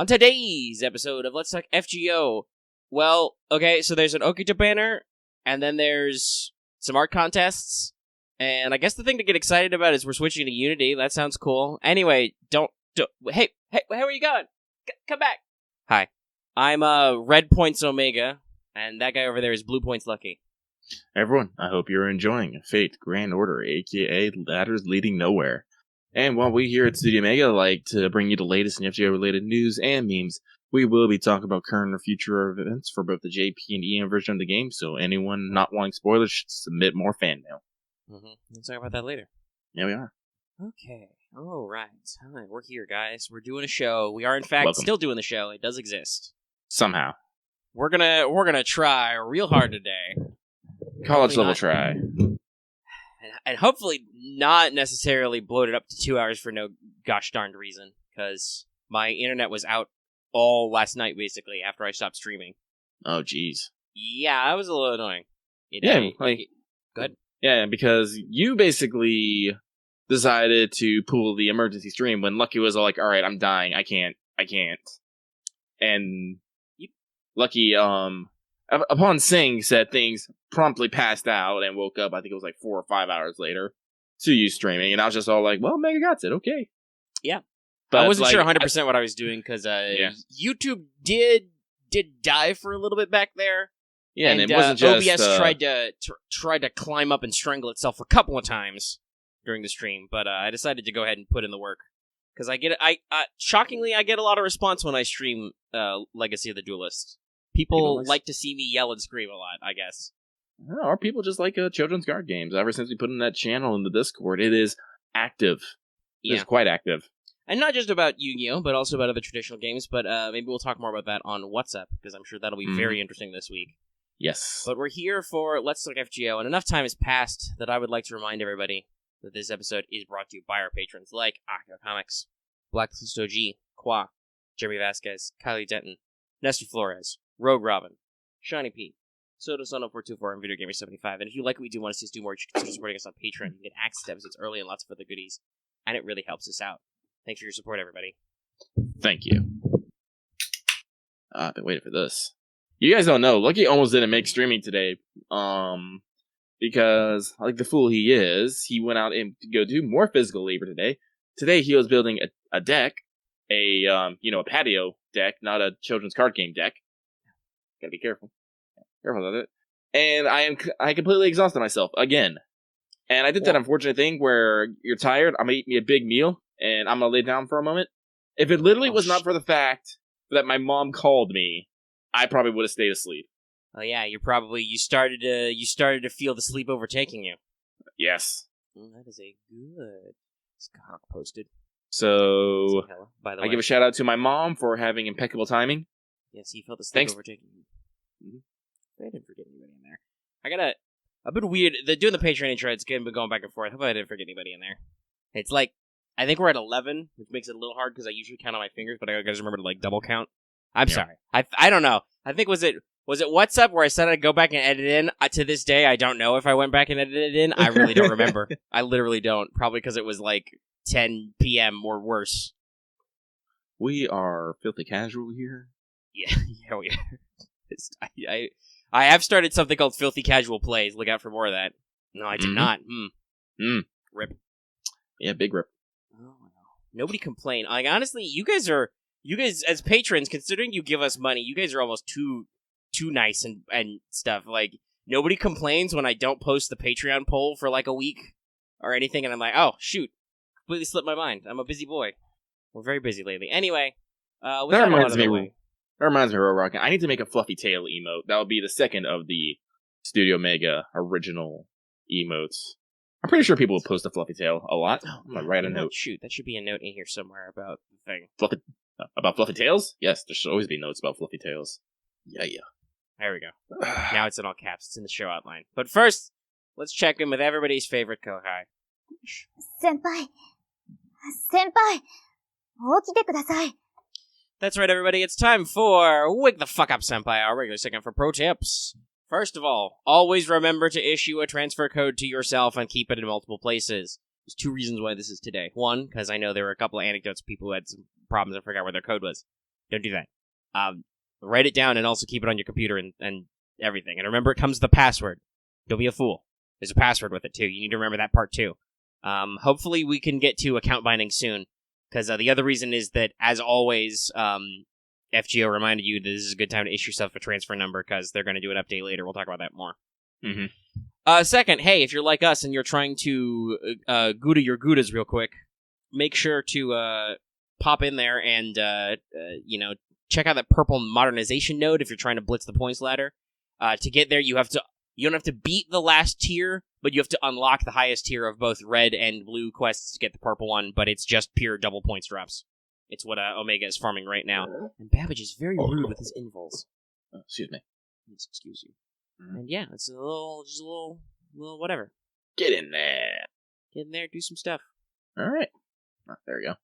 On today's episode of Let's Talk FGO, well, okay, so there's an Okita banner, and then there's some art contests, and I guess the thing to get excited about is we're switching to Unity. That sounds cool. Anyway, hey, where are you going? Come back. Hi, I'm Red Points Omega, and that guy over there is Blue Points Lucky. Everyone, I hope you're enjoying Fate Grand Order, aka Ladders Leading Nowhere. And while we here at StudiOmega like to bring you the latest in FGO-related news and memes, we will be talking about current or future events for both the JP and EM version of the game, so anyone not wanting spoilers should submit more fan mail. We'll talk about that later. Yeah, we are. Okay, alright. We're here, guys. We're doing a show. We are, in fact, still doing the show. It does exist. Somehow. We're gonna try real hard today. College level try. And hopefully not necessarily bloat it up to 2 hours for no gosh darned reason, because my internet was out all last night, basically, after I stopped streaming. Oh, jeez. Yeah, that was a little annoying. Go ahead. Yeah, because you basically decided to pull the emergency stream when Lucky was all like, alright, I'm dying, I can't. And Lucky, upon seeing said things, promptly passed out and woke up, I think it was like 4 or 5 hours later, to you streaming, and I was just all like, well, Mega got it, okay. Yeah. But I wasn't sure 100% what I was doing, because YouTube did die for a little bit back there. Yeah, and it wasn't just... OBS tried to climb up and strangle itself a couple of times during the stream, but I decided to go ahead and put in the work. Because shockingly, I get a lot of response when I stream Legacy of the Duelist. People like to see me yell and scream a lot, I guess. Or people just like children's card games. Ever since we put in that channel in the Discord, it is active. Yeah. It's quite active. And not just about Yu-Gi-Oh!, but also about other traditional games, but maybe we'll talk more about that on WhatsApp, because I'm sure that'll be very interesting this week. Yes. But we're here for Let's Talk FGO, and enough time has passed that I would like to remind everybody that this episode is brought to you by our patrons, like Akio Comics, Blacklist OG, Qua, Jeremy Vasquez, Kylie Denton, Nestor Flores, Rogue Robin, Shiny Pete, Soda Son 0424, and Video Gamer 75. And if you like what we do, want to see us do more, you should consider supporting us on Patreon. You get access to episodes early and lots of other goodies, and it really helps us out. Thanks for your support, everybody. Thank you. I've been waiting for this. You guys don't know, Lucky almost didn't make streaming today, because, like the fool he is, he went out and to go do more physical labor today. Today he was building a deck, a patio deck, not a children's card game deck. Gotta be careful. Careful with it. And I completely exhausted myself again. And I did that unfortunate thing where you're tired, I'm gonna eat me a big meal, and I'm gonna lay down for a moment. If it literally was not for the fact that my mom called me, I probably would have stayed asleep. Oh yeah, you started to feel the sleep overtaking you. Yes. That is a good cock posted. So, by the I way, give a shout out to my mom for having impeccable timing. Yes, he felt the sleep overtaking you. I didn't forget anybody in there. A bit weird. Doing the Patreon intro, it's been going back and forth. I hope I didn't forget anybody in there. It's like, I think we're at 11, which makes it a little hard because I usually count on my fingers, but I gotta remember to double count. I'm sorry. I don't know. I think was it WhatsApp where I said I'd go back and edit in? To this day, I don't know if I went back and edited it in. I really don't remember. I literally don't. Probably because it was 10 p.m. or worse. We are filthy casual here. Yeah, we are. I have started something called Filthy Casual Plays. Look out for more of that. No, I did not. Rip. Yeah, big rip. Oh, nobody complain. Honestly, you guys as patrons, considering you give us money, you guys are almost too nice and stuff. Nobody complains when I don't post the Patreon poll for a week or anything, and I'm like, oh shoot, completely slipped my mind. I'm a busy boy. We're very busy lately. Anyway, that reminds me, Rock. I need to make a fluffy tail emote. That will be the second of the Studio Omega original emotes. I'm pretty sure people will post a fluffy tail a lot. I'm gonna write a note. Shoot, that should be a note in here somewhere about the thing. About fluffy tails? Yes, there should always be notes about fluffy tails. Yeah. There we go. Now it's in all caps. It's in the show outline. But first, let's check in with everybody's favorite Kohai. Senpai, 起きてください. That's right, everybody. It's time for Wake the Fuck Up, Senpai, our regular segment for pro tips. First of all, always remember to issue a transfer code to yourself and keep it in multiple places. There's two reasons why this is today. One, because I know there were a couple of anecdotes of people who had some problems and forgot where their code was. Don't do that. Write it down and also keep it on your computer and everything. And remember, it comes with a password. Don't be a fool. There's a password with it, too. You need to remember that part, too. Hopefully we can get to account binding soon, because the other reason is that, as always, FGO reminded you that this is a good time to issue yourself a transfer number, because they're going to do an update later. We'll talk about that more. Mm-hmm. Second, hey, if you're like us and you're trying to Guda your Gudas real quick, make sure to pop in there and, check out that purple modernization node if you're trying to blitz the points ladder. To get there, you don't have to beat the last tier, but you have to unlock the highest tier of both red and blue quests to get the purple one, but it's just pure double points drops. It's what Omega is farming right now. And Babbage is very rude with his invols. Excuse me. Please excuse you. And yeah, it's a little whatever. Get in there. Get in there, do some stuff. All right. Oh, there we go.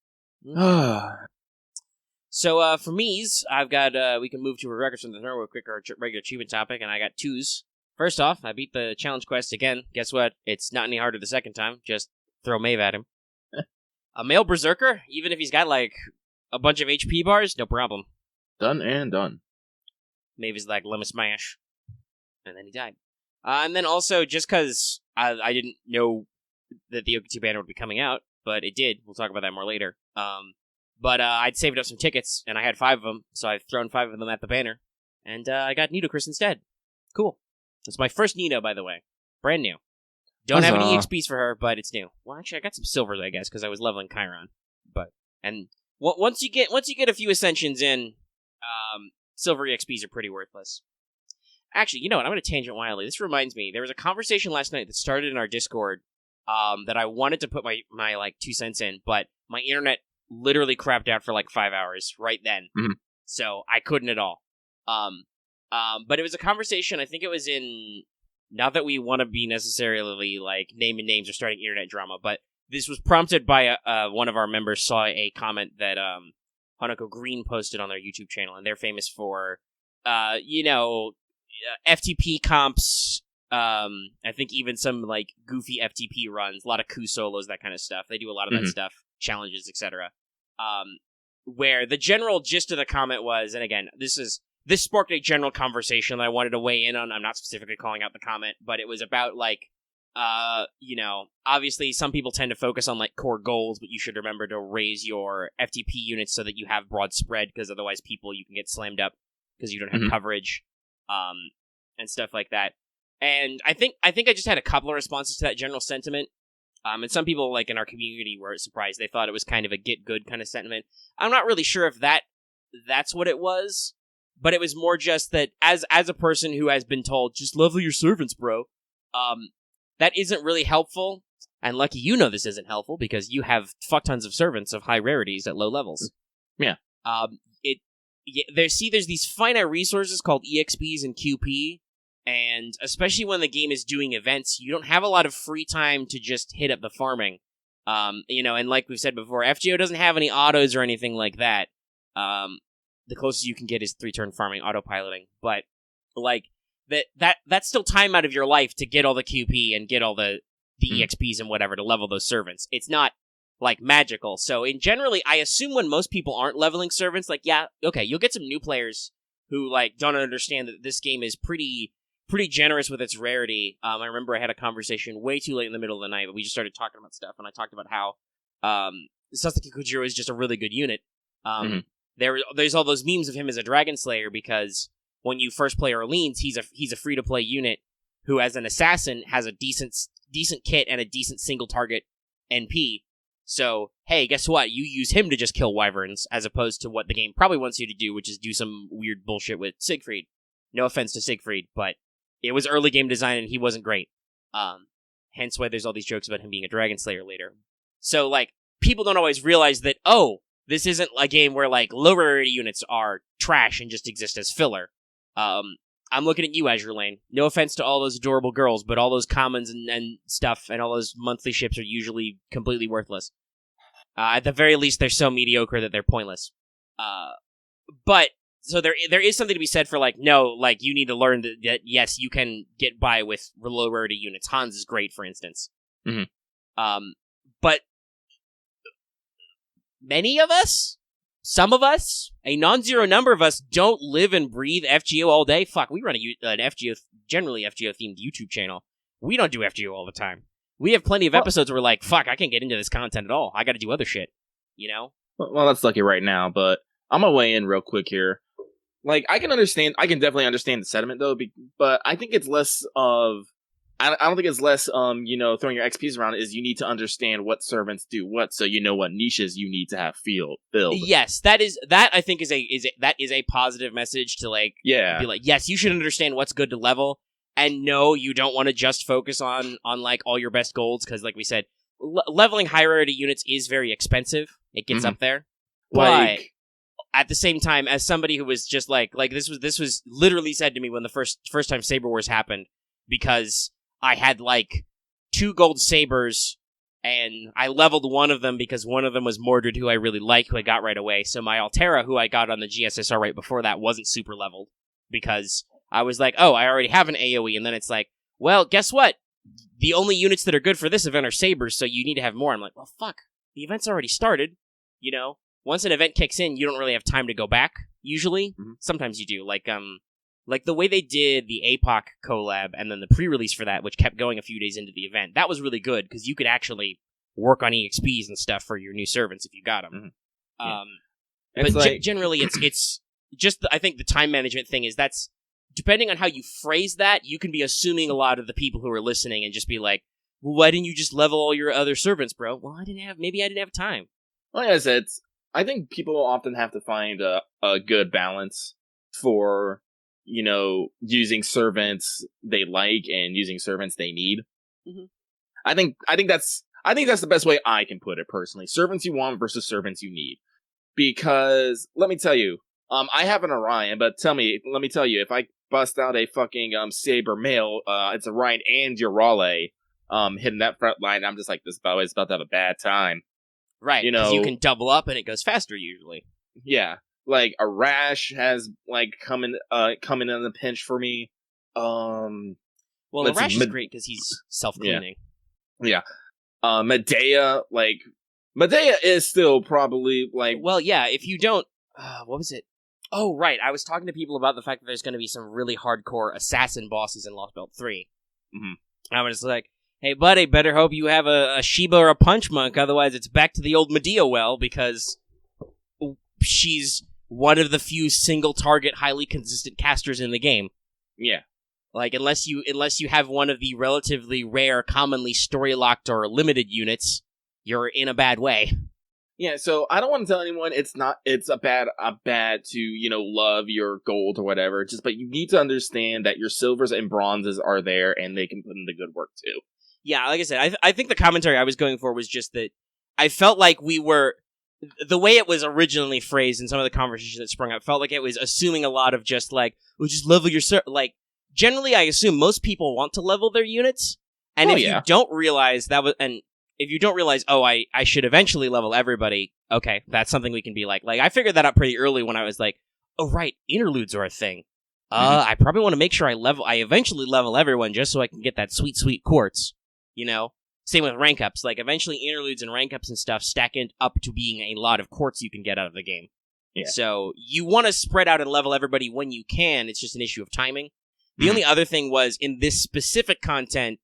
So, for me's, I've got, we can move to a records from the throne real quick, or regular achievement topic, and I got 2s. First off, I beat the challenge quest again. Guess what? It's not any harder the second time. Just throw Maeve at him. A male berserker, even if he's got, like, a bunch of HP bars, no problem. Done and done. Maeve is like, lemon smash. And then he died. And then also, just because I didn't know that the Okita banner would be coming out, but it did. We'll talk about that more later. But I'd saved up some tickets, and I had 5 of them, so I've thrown 5 of them at the banner. And I got Nidocris instead. Cool. It's my first Nino, by the way. Brand new. Don't have any EXPs for her, but it's new. Well, actually, I got some silvers, I guess, because I was leveling Chiron. And once you get a few ascensions in, silver EXPs are pretty worthless. Actually, you know what? I'm going to tangent wildly. This reminds me, there was a conversation last night that started in our Discord that I wanted to put my like 2 cents in, but my internet literally crapped out for like 5 hours right then. Mm-hmm. So I couldn't at all. But it was a conversation, I think it was in, not that we want to be necessarily like naming names or starting internet drama, but this was prompted by one of our members saw a comment that Hanako Green posted on their YouTube channel, and they're famous for, FTP comps, I think even some like goofy FTP runs, a lot of coup solos, that kind of stuff. They do a lot of that stuff, challenges, etc. Where the general gist of the comment was, and again, this sparked a general conversation that I wanted to weigh in on. I'm not specifically calling out the comment, but it was about like, obviously some people tend to focus on like core goals, but you should remember to raise your FTP units so that you have broad spread, because otherwise you can get slammed up because you don't have coverage, and stuff like that. And I think I just had a couple of responses to that general sentiment. And some people like in our community were surprised. They thought it was kind of a get good kind of sentiment. I'm not really sure if that's what it was, but it was more just that as a person who has been told, just level your servants, bro, that isn't really helpful. And lucky this isn't helpful because you have fuck tons of servants of high rarities at low levels. Yeah. There's these finite resources called EXPs and QP, and especially when the game is doing events, you don't have a lot of free time to just hit up the farming. And like we've said before, FGO doesn't have any autos or anything like that. The closest you can get is 3-turn farming, autopiloting. But like that's still time out of your life to get all the QP and get all the EXPs and whatever to level those servants. It's not like magical. So generally, I assume when most people aren't leveling servants, like, yeah, okay, you'll get some new players who like don't understand that this game is pretty generous with its rarity. I remember I had a conversation way too late in the middle of the night, but we just started talking about stuff, and I talked about how Sasaki Kojiro is just a really good unit. There's all those memes of him as a Dragon Slayer, because when you first play Orleans, he's a free-to-play unit who, as an assassin, has a decent kit and a decent single-target NP. So, hey, guess what? You use him to just kill wyverns, as opposed to what the game probably wants you to do, which is do some weird bullshit with Siegfried. No offense to Siegfried, but it was early game design and he wasn't great. Hence why there's all these jokes about him being a Dragon Slayer later. So, like, people don't always realize that, this isn't a game where, like, low rarity units are trash and just exist as filler. I'm looking at you, Azure Lane. No offense to all those adorable girls, but all those commons and stuff and all those monthly ships are usually completely worthless. At the very least, they're so mediocre that they're pointless. But so there is something to be said for, like, no, like, you need to learn that yes, you can get by with low rarity units. Hans is great, for instance. But many of us, some of us, a non-zero number of us, don't live and breathe FGO all day. Fuck, we run an FGO, generally FGO-themed YouTube channel. We don't do FGO all the time. We have plenty of episodes where we're like, fuck, I can't get into this content at all. I gotta do other shit, you know? Well, that's lucky right now, but I'm gonna weigh in real quick here. Like, I can definitely understand the sentiment, though, but I think it's less of... I don't think it's less, throwing your XPs around, is you need to understand what servants do what, so you know what niches you need to have filled. Yes, that I think is a positive message to, like, be like, yes, you should understand what's good to level, and no, you don't want to just focus on like, all your best golds, because, like we said, leveling high rarity units is very expensive. It gets up there. But at the same time, as somebody who was just like this was literally said to me when the first time Saber Wars happened, because I had, like, 2 gold sabers, and I leveled one of them because one of them was Mordred, who I really like, who I got right away. So my Altera, who I got on the GSSR right before that, wasn't super leveled, because I was like, oh, I already have an AoE, and then it's like, well, guess what? The only units that are good for this event are sabers, so you need to have more. I'm like, well, fuck, the event's already started, you know? Once an event kicks in, you don't really have time to go back, usually. Mm-hmm. Sometimes you do, like the way they did the APOC collab and then the pre-release for that, which kept going a few days into the event, that was really good because you could actually work on EXPs and stuff for your new servants if you got them. Mm-hmm. But generally, it's just I think the time management thing is that's depending on how you phrase that, you can be assuming a lot of the people who are listening and just be like, well, why didn't you just level all your other servants, bro? Well, maybe I didn't have time. Like I said, I think people often have to find a good balance for, using servants they like and using servants they need. Mm-hmm. I think that's the best way I can put it personally. Servants you want versus servants you need. Because let me tell you, I have an Orion, but let me tell you, if I bust out a fucking Saber male, it's Orion and your Raleigh, hitting that front line, I'm just like, this boy is about to have a bad time. Right, because you can double up and it goes faster usually. Yeah. Like, a Rash has, like, come in on the pinch for me. Well, a Rash is great because he's self-cleaning. Yeah. Medea is still probably, like... Well, yeah, if you don't... what was it? Oh, right, I was talking to people about the fact that there's going to be some really hardcore assassin bosses in Lost Belt 3. Mm-hmm. I was like, hey, buddy, better hope you have a Sheba or a Punch Monk, otherwise it's back to the old Medea well, because she's one of the few single-target, highly consistent casters in the game. Yeah. Like, unless you have one of the relatively rare, commonly story-locked or limited units, you're in a bad way. Yeah, so I don't want to tell anyone it's a bad to, love your gold or whatever, but you need to understand that your silvers and bronzes are there and they can put in the good work too. Yeah, like I said, I think the commentary I was going for was just that I felt like we were... The way it was originally phrased in some of the conversations that sprung up felt like it was assuming a lot of just like, well, just level your like, generally I assume most people want to level their units, and if you don't realize oh, I should eventually level everybody, okay, that's something we can be like I figured that out pretty early when I was like, oh right, interludes are a thing. I probably want to make sure I eventually level everyone just so I can get that sweet quartz, Same with rank ups. Like, eventually interludes and rank ups and stuff stack up to being a lot of quartz you can get out of the game. Yeah. So, you want to spread out and level everybody when you can. It's just an issue of timing. The only other thing was, in this specific content,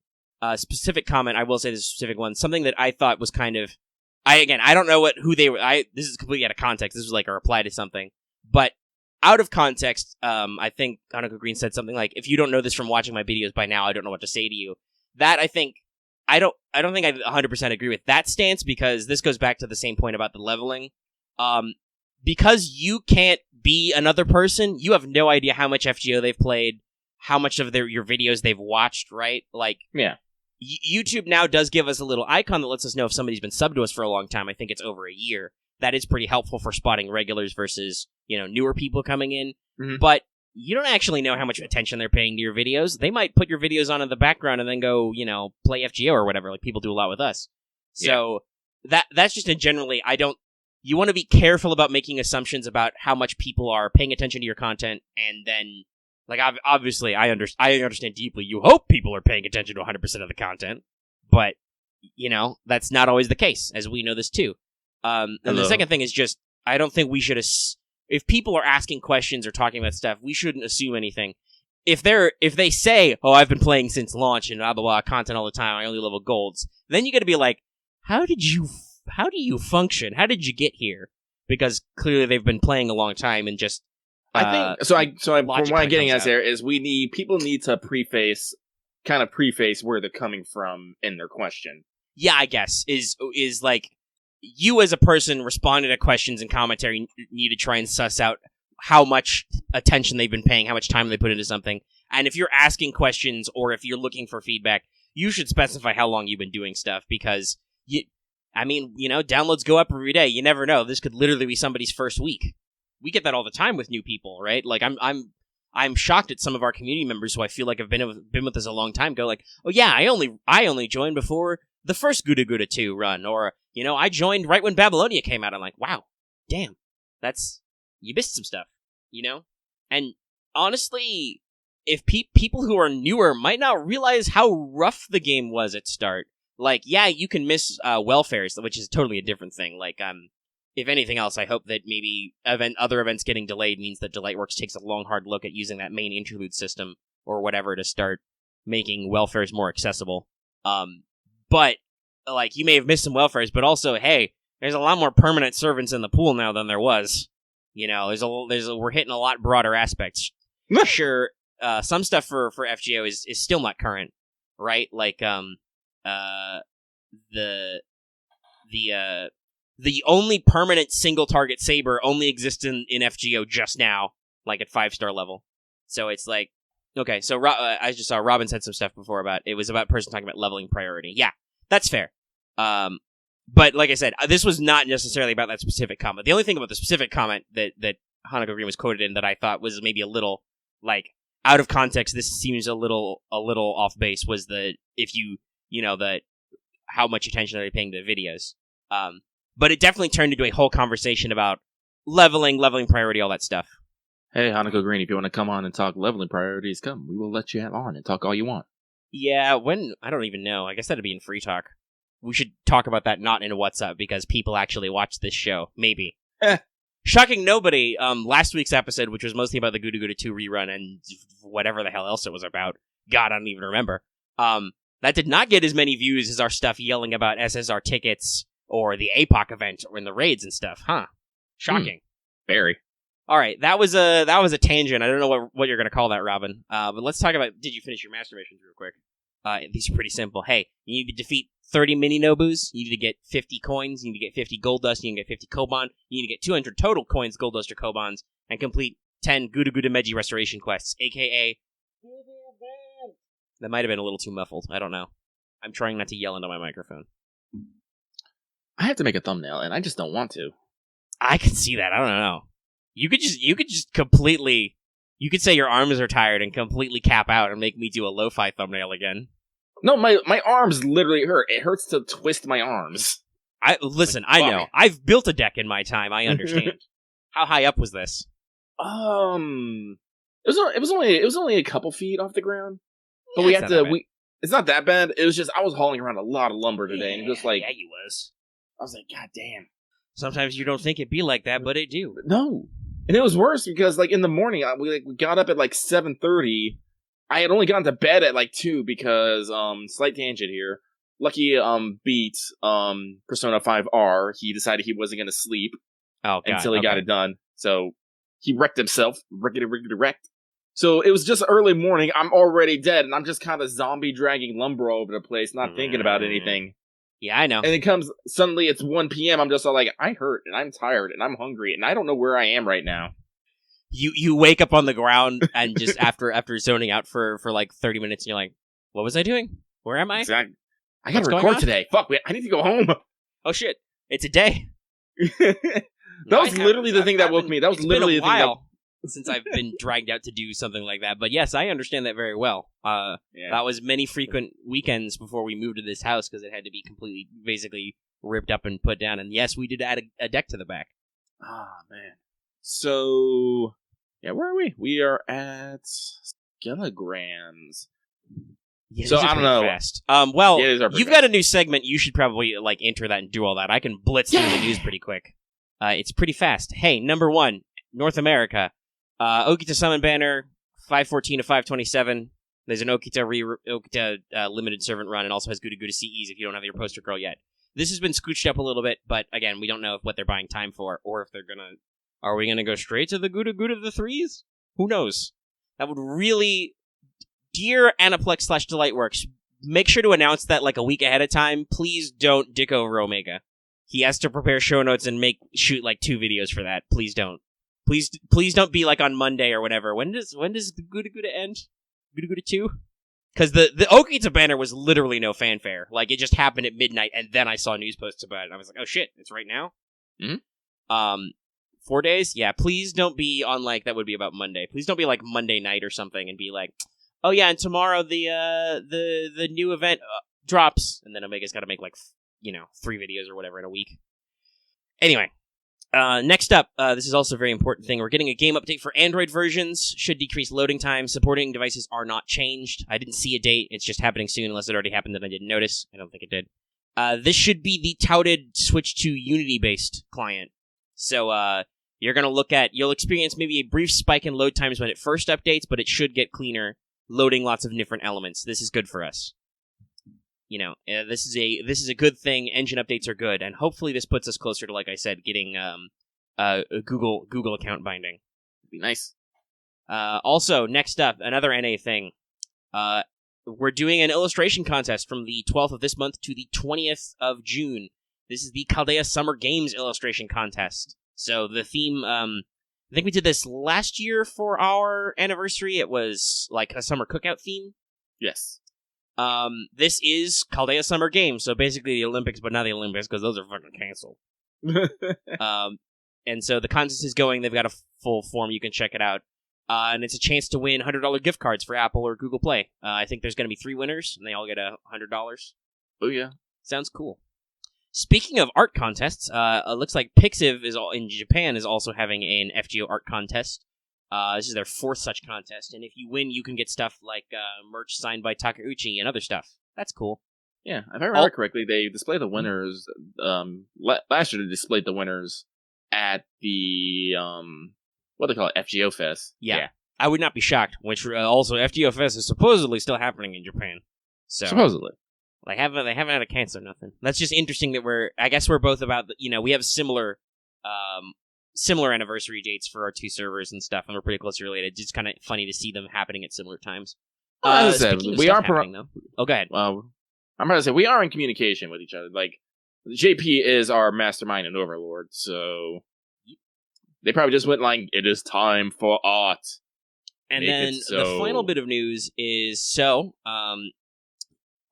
specific comment, I will say this specific one, something that I thought was kind of... I don't know who they were... This is completely out of context. This was like a reply to something. But, out of context, I think Hanako Green said something like, if you don't know this from watching my videos by now, I don't know what to say to you. That, I think... I don't think I 100% agree with that stance, because this goes back to the same point about the leveling. Because you can't be another person, you have no idea how much FGO they've played, how much of your videos they've watched, right? Like, yeah. YouTube now does give us a little icon that lets us know if somebody's been subbed to us for a long time. I think it's over a year. That is pretty helpful for spotting regulars versus, newer people coming in. Mm-hmm. But you don't actually know how much attention they're paying to your videos. They might put your videos on in the background and then go, play FGO or whatever, like people do a lot with us. So that's just generally, you want to be careful about making assumptions about how much people are paying attention to your content, and then, like, obviously, I understand deeply, you hope people are paying attention to 100% of the content, but, that's not always the case, as we know this too. And the second thing is just, I don't think we should. If people are asking questions or talking about stuff, we shouldn't assume anything. If they say, "Oh, I've been playing since launch and blah blah blah, content all the time. I only level golds," then you got to be like, how do you function? How did you get here? Because clearly they've been playing a long time and just. I think so. From what I'm getting at there is people need to preface where they're coming from in their question. Yeah, I guess is like you as a person responding to questions and commentary need to try and suss out how much attention they've been paying, how much time they put into something. And if you're asking questions or if you're looking for feedback, you should specify how long you've been doing stuff because downloads go up every day. You never know. This could literally be somebody's first week. We get that all the time with new people, right? Like I'm shocked at some of our community members who I feel like have been with us a long time go like, "Oh yeah, I only joined before the first GUDAGUDA 2 run," or I joined right when Babylonia came out. I'm like, "Wow, damn, you missed some stuff," And honestly, if people who are newer might not realize how rough the game was at start. Like, yeah, you can miss welfares, which is totally a different thing. Like, if anything else, I hope that maybe other events getting delayed means that Delightworks takes a long, hard look at using that main interlude system or whatever to start making welfares more accessible. But, like, you may have missed some welfares, but also, hey, there's a lot more permanent servants in the pool now than there was. We're hitting a lot broader aspects. Sure, some stuff for FGO is still not current, right? Like, the only permanent single target saber only exists in FGO just now, like at 5-star level. So it's like, okay, so I just saw Robin said some stuff before about person talking about leveling priority. Yeah, that's fair. But like I said, this was not necessarily about that specific comment. The only thing about the specific comment that Hanako Green was quoted in that I thought was maybe a little like out of context. This seems a little off base. Was how much attention are they paying to the videos? But it definitely turned into a whole conversation about leveling priority, all that stuff. Hey, Hanako Green, if you want to come on and talk leveling priorities, come. We will let you on and talk all you want. Yeah, I don't even know. I guess that'd be in free talk. We should talk about that not in What's Up because people actually watch this show. Maybe. Shocking nobody, last week's episode, which was mostly about the GUDAGUDA 2 rerun and whatever the hell else it was about. God, I don't even remember. That did not get as many views as our stuff yelling about SSR tickets or the APOC event or in the raids and stuff. Huh. Shocking. Very. All right, that was a tangent. I don't know what you're going to call that, Robin. But let's talk about, did you finish your master missions real quick? These are pretty simple. Hey, you need to defeat 30 mini-Nobus, you need to get 50 coins, you need to get 50 gold dust, you need to get 50 Koban, you need to get 200 total coins, gold dust, or Kobans, and complete 10 GUDAGUDA Meiji restoration quests, a.k.a. That might have been a little too muffled. I don't know. I'm trying not to yell into my microphone. I have to make a thumbnail, and I just don't want to. I can see that. I don't know. You could just completely... You could say your arms are tired and completely cap out and make me do a lo-fi thumbnail again. No, my arms literally hurt. It hurts to twist my arms. I know. I've built a deck in my time. I understand. How high up was this? It was only a couple feet off the ground. But we had to. It's not that bad. It was just I was hauling around a lot of lumber today, and just like you was. I was like, God damn. Sometimes you don't think it'd be like that, but it do. No, and it was worse because like in the morning we got up at like 7:30. I had only gone to bed at like 2 because slight tangent here. Lucky beat Persona 5R. He decided he wasn't going to sleep until he got it done. So he wrecked himself. Wrecked. So it was just early morning. I'm already dead, and I'm just kind of zombie dragging lumber all over the place, not thinking about anything. Yeah, I know. And it comes suddenly. It's 1 p.m. I'm just all like, I hurt, and I'm tired, and I'm hungry, and I don't know where I am right now. You wake up on the ground and just after zoning out for like 30 minutes, and you're like, what was I doing? Where am I? Exactly. I gotta record today. Fuck, I need to go home. Oh shit, it's a day. That was literally the thing that woke me. That was literally the thing that... since I've been dragged out to do something like that. But yes, I understand that very well. That was many frequent weekends before we moved to this house because it had to be completely, basically ripped up and put down. And yes, we did add a deck to the back. Ah, man. So, yeah, where are we? We are at skelegrams. Yeah, so I don't know. Fast. You've got a new segment. You should probably enter that and do all that. I can blitz through the news pretty quick. It's pretty fast. Hey, number 1, North America. Okita Summon Banner, 514 to 527. There's an Okita limited servant run, and also has GUDAGUDA CEs if you don't have your poster girl yet. This has been scooched up a little bit, but again, we don't know what they're buying time for, or if they're gonna... Are we gonna go straight to the GUDAGUDA of the 3s? Who knows? That would really... Dear Aniplex/Delightworks, make sure to announce that like a week ahead of time. Please don't dick over Omega. He has to prepare show notes and shoot like 2 videos for that. Please don't. Please don't be like on Monday or whatever. When does the GUDAGUDA end? GUDAGUDA 2? Because the Okita banner was literally no fanfare. Like, it just happened at midnight, and then I saw news posts about it, and I was like, oh shit, it's right now? Mm-hmm. 4 days? Yeah, please don't be on, like, that would be about Monday. Please don't be, like, Monday night or something and be like, oh yeah, and tomorrow the new event drops, and then Omega's gotta make, like, 3 videos or whatever in a week. Anyway. Next up, this is also a very important thing. We're getting a game update for Android versions. Should decrease loading time. Supporting devices are not changed. I didn't see a date. It's just happening soon, unless it already happened and I didn't notice. I don't think it did. This should be the touted switch to Unity-based client. So, you'll experience maybe a brief spike in load times when it first updates, but it should get cleaner, loading lots of different elements. This is good for us. This is a good thing. Engine updates are good, and hopefully this puts us closer to, like I said, getting a Google account binding. It'd be nice. Also, next up, another NA thing. We're doing an illustration contest from the 12th of this month to the 20th of June. This is the Chaldea Summer Games illustration contest. So the theme, I think we did this last year for our anniversary. It was like a summer cookout theme. Yes. This is Chaldea Summer Games, so basically the Olympics, but not the Olympics, because those are fucking canceled. And so the contest is going, they've got a full form, you can check it out. And it's a chance to win $100 gift cards for Apple or Google Play. I think there's going to be 3 winners, and they all get $100. Oh, yeah. Sounds cool. Speaking of art contests, it looks like Pixiv in Japan is also having an FGO art contest. This is their 4th such contest, and if you win, you can get stuff like merch signed by Takeuchi and other stuff. That's cool. Yeah, if I remember correctly, they displayed the winners. Last year they displayed the winners at the what they call it, FGO Fest. Yeah. I would not be shocked. Which also FGO Fest is supposedly still happening in Japan. So supposedly, they haven't had a cancel or nothing. That's just interesting that we're both about we have similar anniversary dates for our 2 servers and stuff, and we're pretty closely related. It's just kind of funny to see them happening at similar times. As I said, we are though. Oh, go ahead. I'm about to say we are in communication with each other. Like, JP is our mastermind and overlord, so they probably just went like, "It is time for art." And then the final bit of news is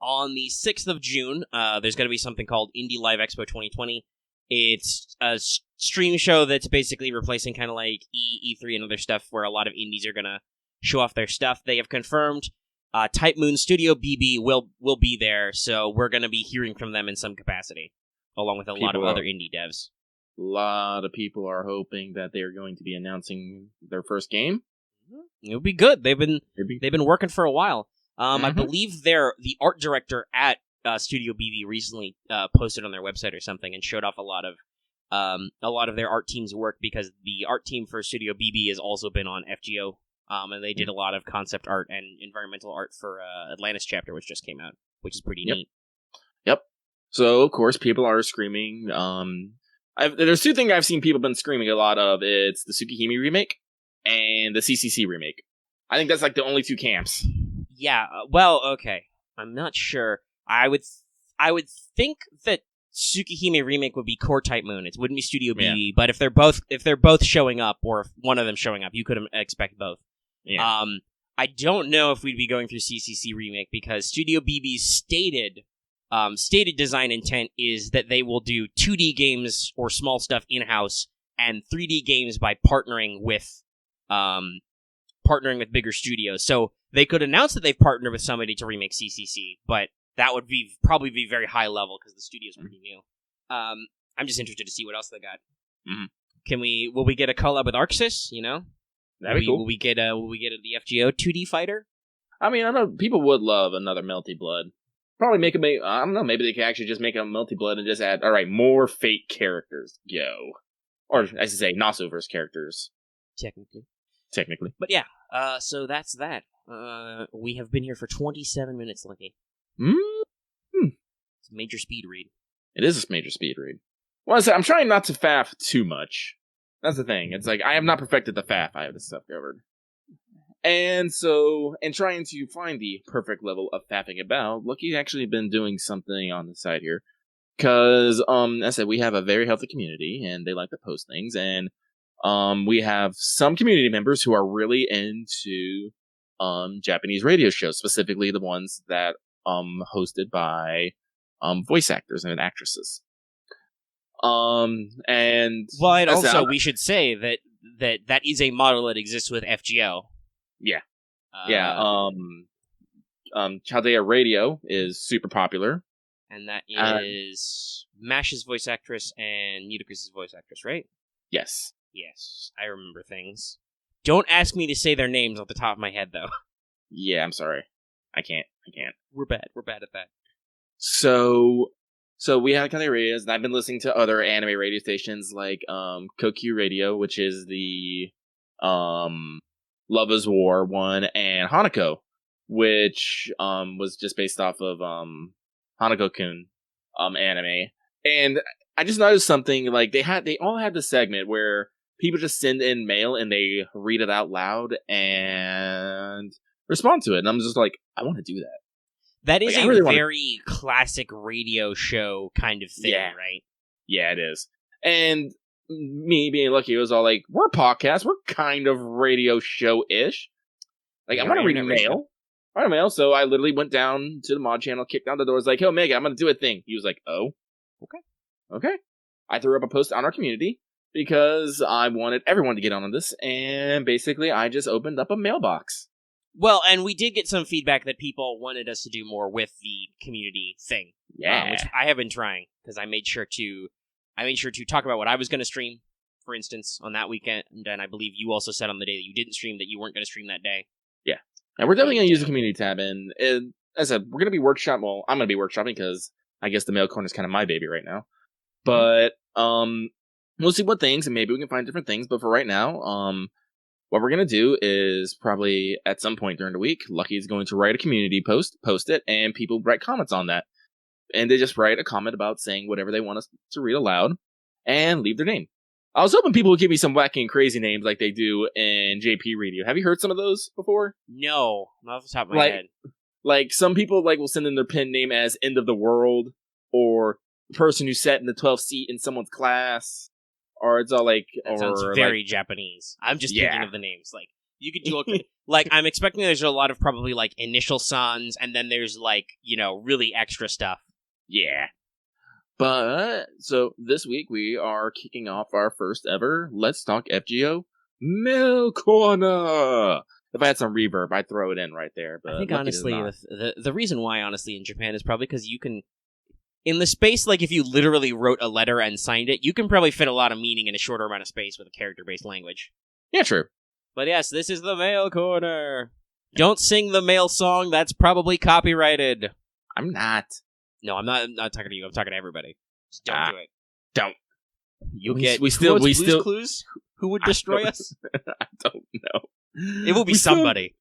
on the 6th of June, there's going to be something called Indie Live Expo 2020. It's a stream show that's basically replacing kind of like E3 and other stuff where a lot of indies are going to show off their stuff. They have confirmed Type Moon Studio BB will be there, so we're going to be hearing from them in some capacity, along with a lot of other indie devs. A lot of people are hoping that they are going to be announcing their first game. It would be good. They've been working for a while. I believe the art director at Studio BB recently posted on their website or something and showed off a lot of their art team's work, because the art team for Studio BB has also been on FGO, and they did a lot of concept art and environmental art for Atlantis chapter, which just came out, which is pretty neat. Yep. So of course people are screaming. There's 2 things I've seen people been screaming a lot of. It's the Tsukihime remake and the CCC remake. I think that's like the only 2 camps. Yeah. Well, okay. I'm not sure. I would think that Tsukihime remake would be core Type Moon. It wouldn't be Studio BB, but if they're both showing up, or if one of them showing up, you could expect both. Yeah. I don't know if we'd be going through CCC remake, because Studio BB's stated design intent is that they will do 2D games or small stuff in-house and 3D games by partnering with bigger studios. So they could announce that they've partnered with somebody to remake CCC, but that would probably be very high level because the studio's pretty new. I'm just interested to see what else they got. Mm-hmm. Will we get a collab with Arxis? That'd be cool. Will we get the FGO 2D fighter? I mean, I know people would love another Melty Blood. Probably I don't know, maybe they could actually just make a Melty Blood and just add, alright, more Fate characters. Go. Or, I should say, Nasuverse characters. Technically. But yeah, so that's that. We have been here for 27 minutes, Lucky. It's a major speed read. It is a major speed read. Well, I'm trying not to faff too much. That's the thing. It's like, I have not perfected the faff. I have this stuff covered. And so, in trying to find the perfect level of faffing about, Lucky actually been doing something on the side here. Because, as I said, we have a very healthy community, and they like to post things, and we have some community members who are really into Japanese radio shows, specifically the ones that hosted by voice actors and actresses. And also we should say that is a model that exists with FGO. Yeah. Chaldea Radio is super popular. And that is Mash's voice actress and Nudicrous's voice actress, right? Yes. Yes, I remember things. Don't ask me to say their names off the top of my head, though. Yeah, I'm sorry. I can't. We're bad at that. So we have Chaldea Radios, and I've been listening to other anime radio stations like Kokyu Radio, which is the Love is War one, and Hanako, which was just based off of Hanako-kun anime. And I just noticed something, like they all had this segment where people just send in mail and they read it out loud and respond to it. And I'm just like, I want to do that. That is a very classic radio show kind of thing, right? Yeah, it is. And me being lucky, it was all like, we're a podcast, we're kind of radio show-ish. Like, I want to read mail. I don't know, so I literally went down to the mod channel, kicked down the door, was like, hey, Omega, I'm going to do a thing. He was like, oh, okay. I threw up a post on our community because I wanted everyone to get on this, and basically I just opened up a mailbox. Well, and we did get some feedback that people wanted us to do more with the community thing. Yeah. Which I have been trying, because I made sure to talk about what I was going to stream, for instance, on that weekend, and I believe you also said on the day that you didn't stream that you weren't going to stream that day. Yeah. And we're definitely going to use the community tab, and as I said, we're going to be I'm going to be workshopping, because I guess the mail corner is kind of my baby right now. But, we'll see what things, and maybe we can find different things, but for right now, what we're going to do is probably at some point during the week, Lucky is going to write a community post it, and people write comments on that. And they just write a comment about saying whatever they want us to read aloud, and leave their name. I was hoping people would give me some wacky and crazy names like they do in JP Radio. Have you heard some of those before? No, not off the top of my head. Like, some people will send in their pen name as End of the World, or the person who sat in the 12th seat in someone's class, or it's all like... That sounds very Japanese. I'm just thinking of the names. Like, you could do... like, I'm expecting there's a lot of probably, initial sans, and then there's, really extra stuff. Yeah. But, so, this week we are kicking off our first ever Let's Talk FGO Mail Corner! If I had some reverb, I'd throw it in right there. But I think, honestly, the reason why, honestly, in Japan is probably because you can... In the space, if you literally wrote a letter and signed it, you can probably fit a lot of meaning in a shorter amount of space with a character-based language. Yeah, true. But yes, this is the Mail Corner. Don't sing the mail song, that's probably copyrighted. I'm not. No, I'm not talking to you, I'm talking to everybody. Just don't do it. Don't. You'll get Blue's Clues? Who would destroy us? I don't know. It will be somebody.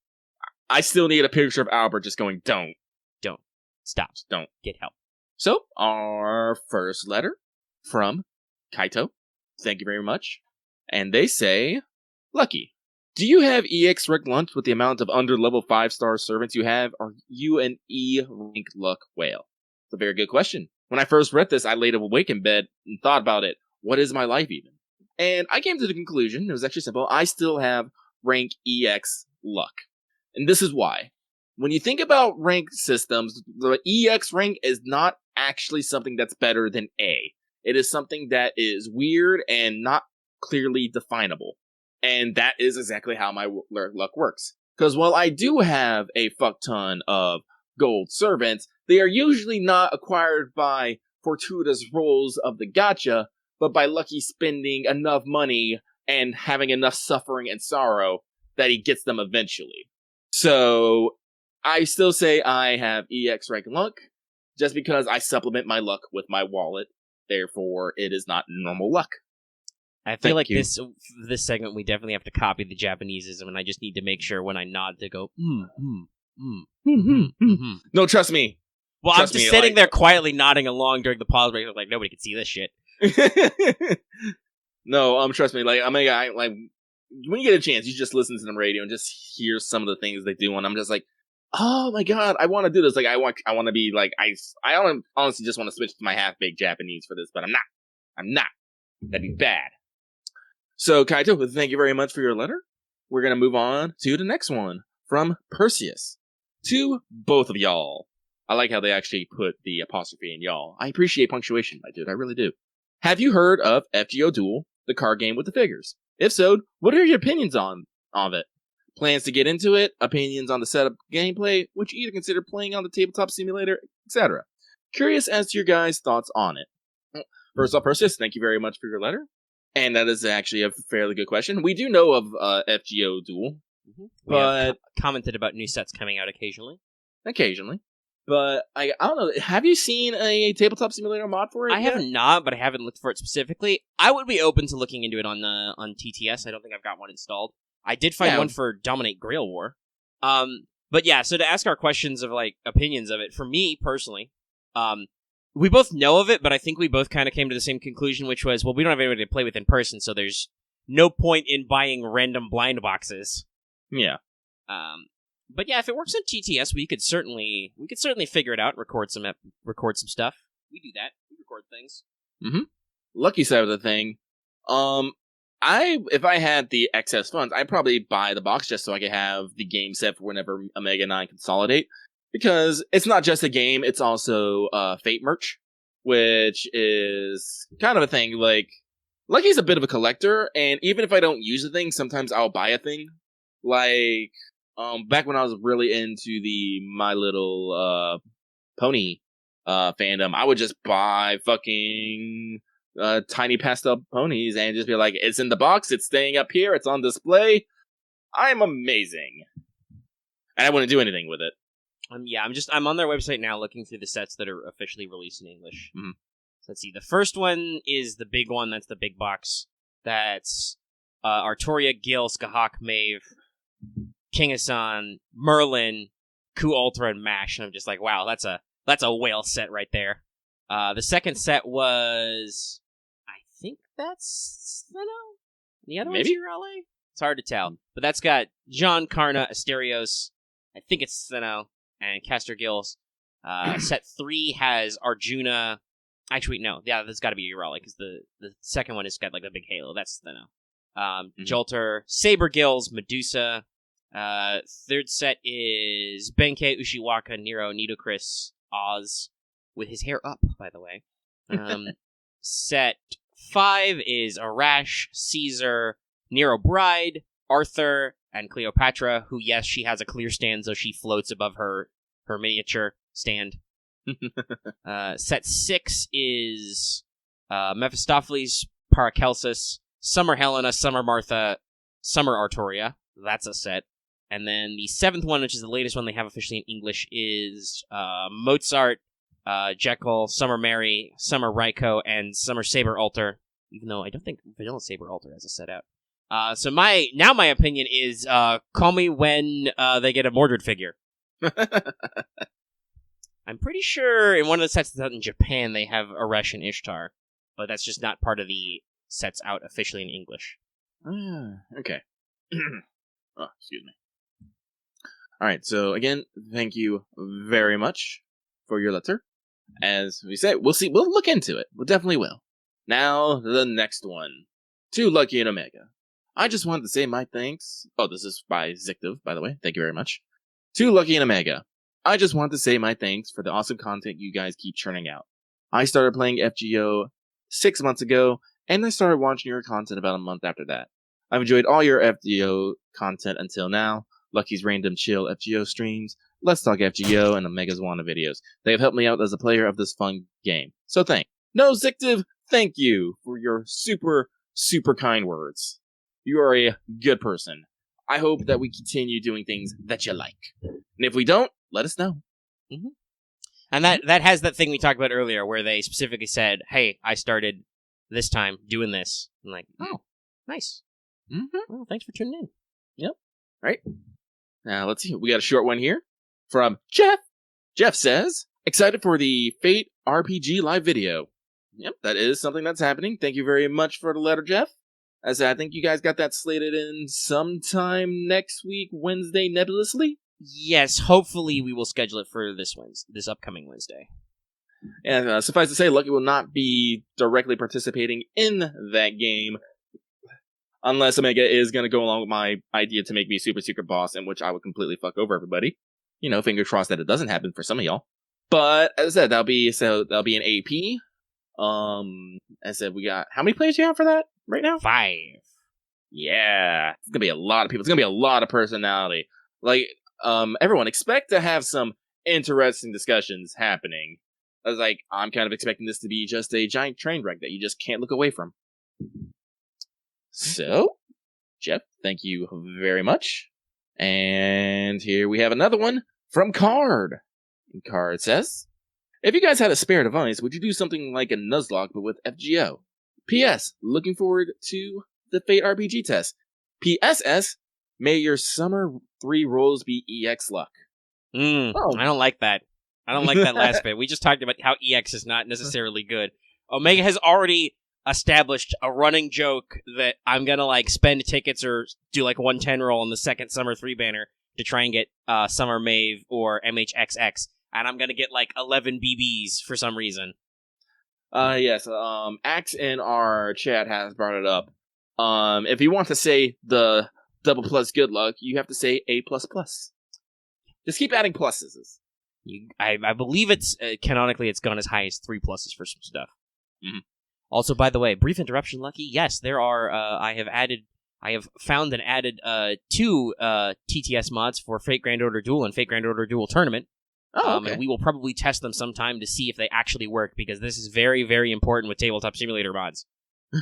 I still need a picture of Albert just going, don't. Don't. Stop. Don't. Get help. So, our first letter from Kaito. Thank you very much. And they say, Lucky, do you have EX rank lunch with the amount of under level 5-star servants you have? Are you an E rank luck whale? It's a very good question. When I first read this, I laid awake in bed and thought about it. What is my life even? And I came to the conclusion, it was actually simple, I still have rank EX luck. And this is why. When you think about rank systems, the EX rank is not actually something that's better than A. It is something that is weird and not clearly definable. And that is exactly how my luck works. Because while I do have a fuck ton of gold servants, they are usually not acquired by fortuitous rolls of the gacha, but by Lucky spending enough money and having enough suffering and sorrow that he gets them eventually. So, I still say I have EX rank luck, just because I supplement my luck with my wallet. Therefore, it is not normal luck. I feel like this segment we definitely have to copy the Japaneseism, and I just need to make sure when I nod to go, No, trust me. Well, I'm just sitting there quietly nodding along during the pause break, like nobody can see this shit. No, trust me. Like, when you get a chance, you just listen to them radio and just hear some of the things they do, and I'm just like, oh my god, I want to do this. Like, I want to be like, I honestly just want to switch to my half-baked Japanese for this, but I'm not. That'd be bad. So, Kaito, thank you very much for your letter. We're gonna move on to the next one from Perseus. To both of y'all. I like how they actually put the apostrophe in y'all. I appreciate punctuation, my dude. I really do. Have you heard of FGO Duel, the card game with the figures? If so, what are your opinions of it? Plans to get into it? Opinions on the setup gameplay? Would you either consider playing on the tabletop simulator? Etc. Curious as to your guys' thoughts on it. First off, Perseus, thank you very much for your letter. And that is actually a fairly good question. We do know of FGO Duel. But commented about new sets coming out occasionally. But I don't know. Have you seen a tabletop simulator mod for it? I have not, but I haven't looked for it specifically. I would be open to looking into it on TTS. I don't think I've got one installed. I did find one for Dominate Grail War. But yeah, so to ask our questions of like opinions of it, for me personally, we both know of it, but I think we both kind of came to the same conclusion, which was, well, we don't have anybody to play with in person, so there's no point in buying random blind boxes. Yeah. But yeah, if it works on TTS, we could certainly figure it out, record some stuff. We do that. We record things. Lucky side of the thing, if I had the excess funds, I'd probably buy the box just so I could have the game set for whenever Omega 9 consolidate. Because it's not just a game, it's also Fate merch, which is kind of a thing. Like, Lucky's a bit of a collector, and even if I don't use a thing, sometimes I'll buy a thing. Like, back when I was really into the My Little Pony fandom, I would just buy fucking tiny pastel ponies and just be like, it's in the box, it's staying up here, it's on display. I'm amazing. And I wouldn't do anything with it. I'm on their website now looking through the sets that are officially released in English. So let's see. The first one is the big one. That's the big box. That's Artoria, Gil, Skahak, Maeve, King-Asan, Merlin, Ku Ultra, and Mash. And I'm just like, wow, that's a whale set right there. The second set was, I think that's Theno? The other one's Urale? It's hard to tell. But that's got John, Karna, Asterios, I think it's Theno, and Caster Gills. Set 3 has Arjuna. Actually, no. Yeah, that's got to be Urale, because the second one has got like a big halo. That's Theno. Jolter, Saber Gills, Medusa. Third set is Benkei, Ushiwaka, Nero, Nidocris, Oz, with his hair up, by the way. Set 5 is Arash, Caesar, Nero Bride, Arthur, and Cleopatra, who, yes, she has a clear stand, so she floats above her miniature stand. Set 6 is Mephistopheles, Paracelsus, Summer Helena, Summer Martha, Summer Artoria. That's a set. And then the 7th one, which is the latest one they have officially in English, is Mozart, Jekyll, Summer Mary, Summer Raiko, and Summer Saber Alter. Even though I don't think Vanilla Saber Alter has a set out. So my opinion is call me when they get a Mordred figure. I'm pretty sure in one of the sets that's out in Japan they have Aresh and Ishtar, but that's just not part of the sets out officially in English. Okay. Oh, excuse me. Alright, so again, thank you very much for your letter. As we said, we'll look into it. We definitely will. Now, the next one. To Lucky and Omega. I just wanted to say my thanks. Oh, this is by Zictive, by the way. Thank you very much. To Lucky and Omega. I just wanted to say my thanks for the awesome content you guys keep churning out. I started playing FGO 6 months ago, and I started watching your content about a month after that. I've enjoyed all your FGO content until now. Lucky's Random Chill FGO streams, Let's Talk FGO, and Omega's Wanda videos. They have helped me out as a player of this fun game. So No, Zictive, thank you for your super, super kind words. You are a good person. I hope that we continue doing things that you like. And if we don't, let us know. And that has that thing we talked about earlier where they specifically said, hey, I started this time doing this. I'm like, oh, nice. Mm-hmm. Well, thanks for tuning in. Yep. Right. Now, let's see. We got a short one here from Jeff. Jeff says, excited for the Fate RPG live video. Yep, that is something that's happening. Thank you very much for the letter, Jeff. As I said, I think you guys got that slated in sometime next week, Wednesday, nebulously. Yes, hopefully we will schedule it for this upcoming Wednesday. And suffice to say, Lucky will not be directly participating in that game, unless Omega is going to go along with my idea to make me super secret boss, in which I would completely fuck over everybody. You know, fingers crossed that it doesn't happen for some of y'all. But as I said, that'll be an AP. As I said, we got how many players do you have for that right now? 5. Yeah, it's gonna be a lot of people. It's gonna be a lot of personality. Like, everyone expect to have some interesting discussions happening. I was like, I'm kind of expecting this to be just a giant train wreck that you just can't look away from. So, Jeff, thank you very much. And here we have another one from Card. And Card says, if you guys had a spare device, would you do something like a Nuzlocke but with FGO? P.S. Looking forward to the Fate RPG test. P.S.S. May your summer 3 rolls be EX luck. I don't like that. I don't like that last bit. We just talked about how EX is not necessarily good. Omega has already established a running joke that I'm gonna like spend tickets or do like a 110 roll in the second summer 3 banner to try and get Summer Mave or MHXX, and I'm gonna get like 11 BBs for some reason. Yes. Axe in our chat has brought it up. If you want to say the double plus good luck, you have to say A++. Just keep adding pluses. I believe it's canonically it's gone as high as 3 pluses for some stuff. Mm-hmm. Also, by the way, brief interruption, Lucky. Yes, there are. I have found and added 2 TTS mods for Fate Grand Order Duel and Fate Grand Order Duel Tournament. Oh, okay. And we will probably test them sometime to see if they actually work, because this is very, very important with Tabletop Simulator mods.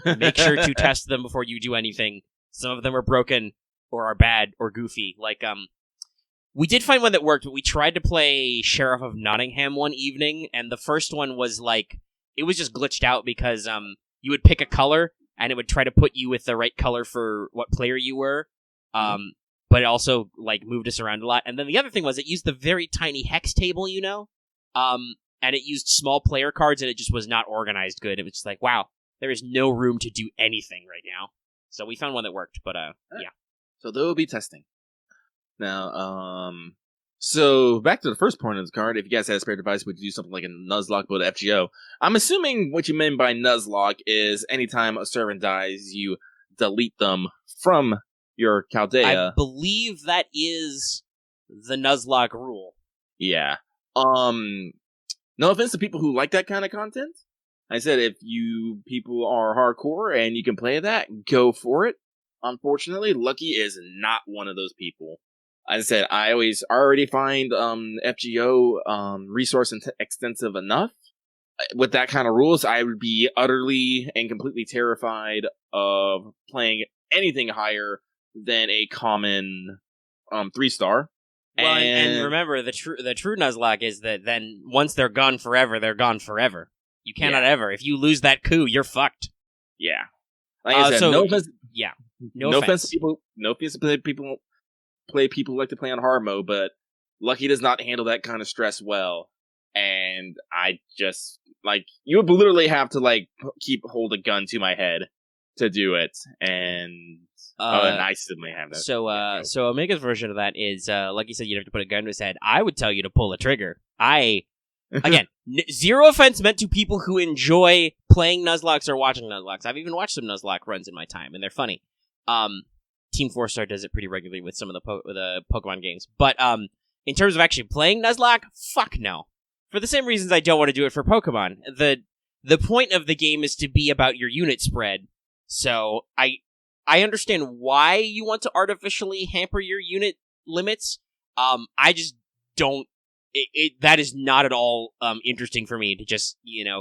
Make sure to test them before you do anything. Some of them are broken or are bad or goofy. Like, we did find one that worked, but we tried to play Sheriff of Nottingham one evening, and the first one was like, it was just glitched out because you would pick a color, and it would try to put you with the right color for what player you were. But it also like moved us around a lot. And then the other thing was it used the very tiny hex table, you know? And it used small player cards, and it just was not organized good. It was just like, wow, there is no room to do anything right now. So we found one that worked, but yeah. So they will be testing. Now, so back to the first point of the card. If you guys had a spare device, would you do something like a Nuzlocke with FGO? I'm assuming what you meant by Nuzlocke is anytime a servant dies, you delete them from your Chaldea. I believe that is the Nuzlocke rule. Yeah. No offense to people who like that kind of content. I said if you people are hardcore and you can play that, go for it. Unfortunately, Lucky is not one of those people. As I said, I already find FGO resource extensive enough. With that kind of rules, I would be utterly and completely terrified of playing anything higher than a common 3-star. Well, and remember, the true Nuzlocke is that then once they're gone forever, they're gone forever. You cannot ever. If you lose that coup, you're fucked. Yeah. Like I said, no offense. Yeah. No offense to people. No offense to people who like to play on hard mode, but Lucky does not handle that kind of stress well. And I just you would literally have to hold a gun to my head to do it, and I simply have that. So Omega's version of that is, like you said, you'd have to put a gun to his head. I would tell you to pull a trigger. Again, zero offense meant to people who enjoy playing Nuzlocks or watching Nuzlocks. I've even watched some Nuzlocke runs in my time, and they're funny. Team 4-Star does it pretty regularly with some of the Pokemon games. But in terms of actually playing Nuzlocke, fuck no. For the same reasons I don't want to do it for Pokemon. The point of the game is to be about your unit spread. So I understand why you want to artificially hamper your unit limits. I just don't. That is not at all interesting for me to just,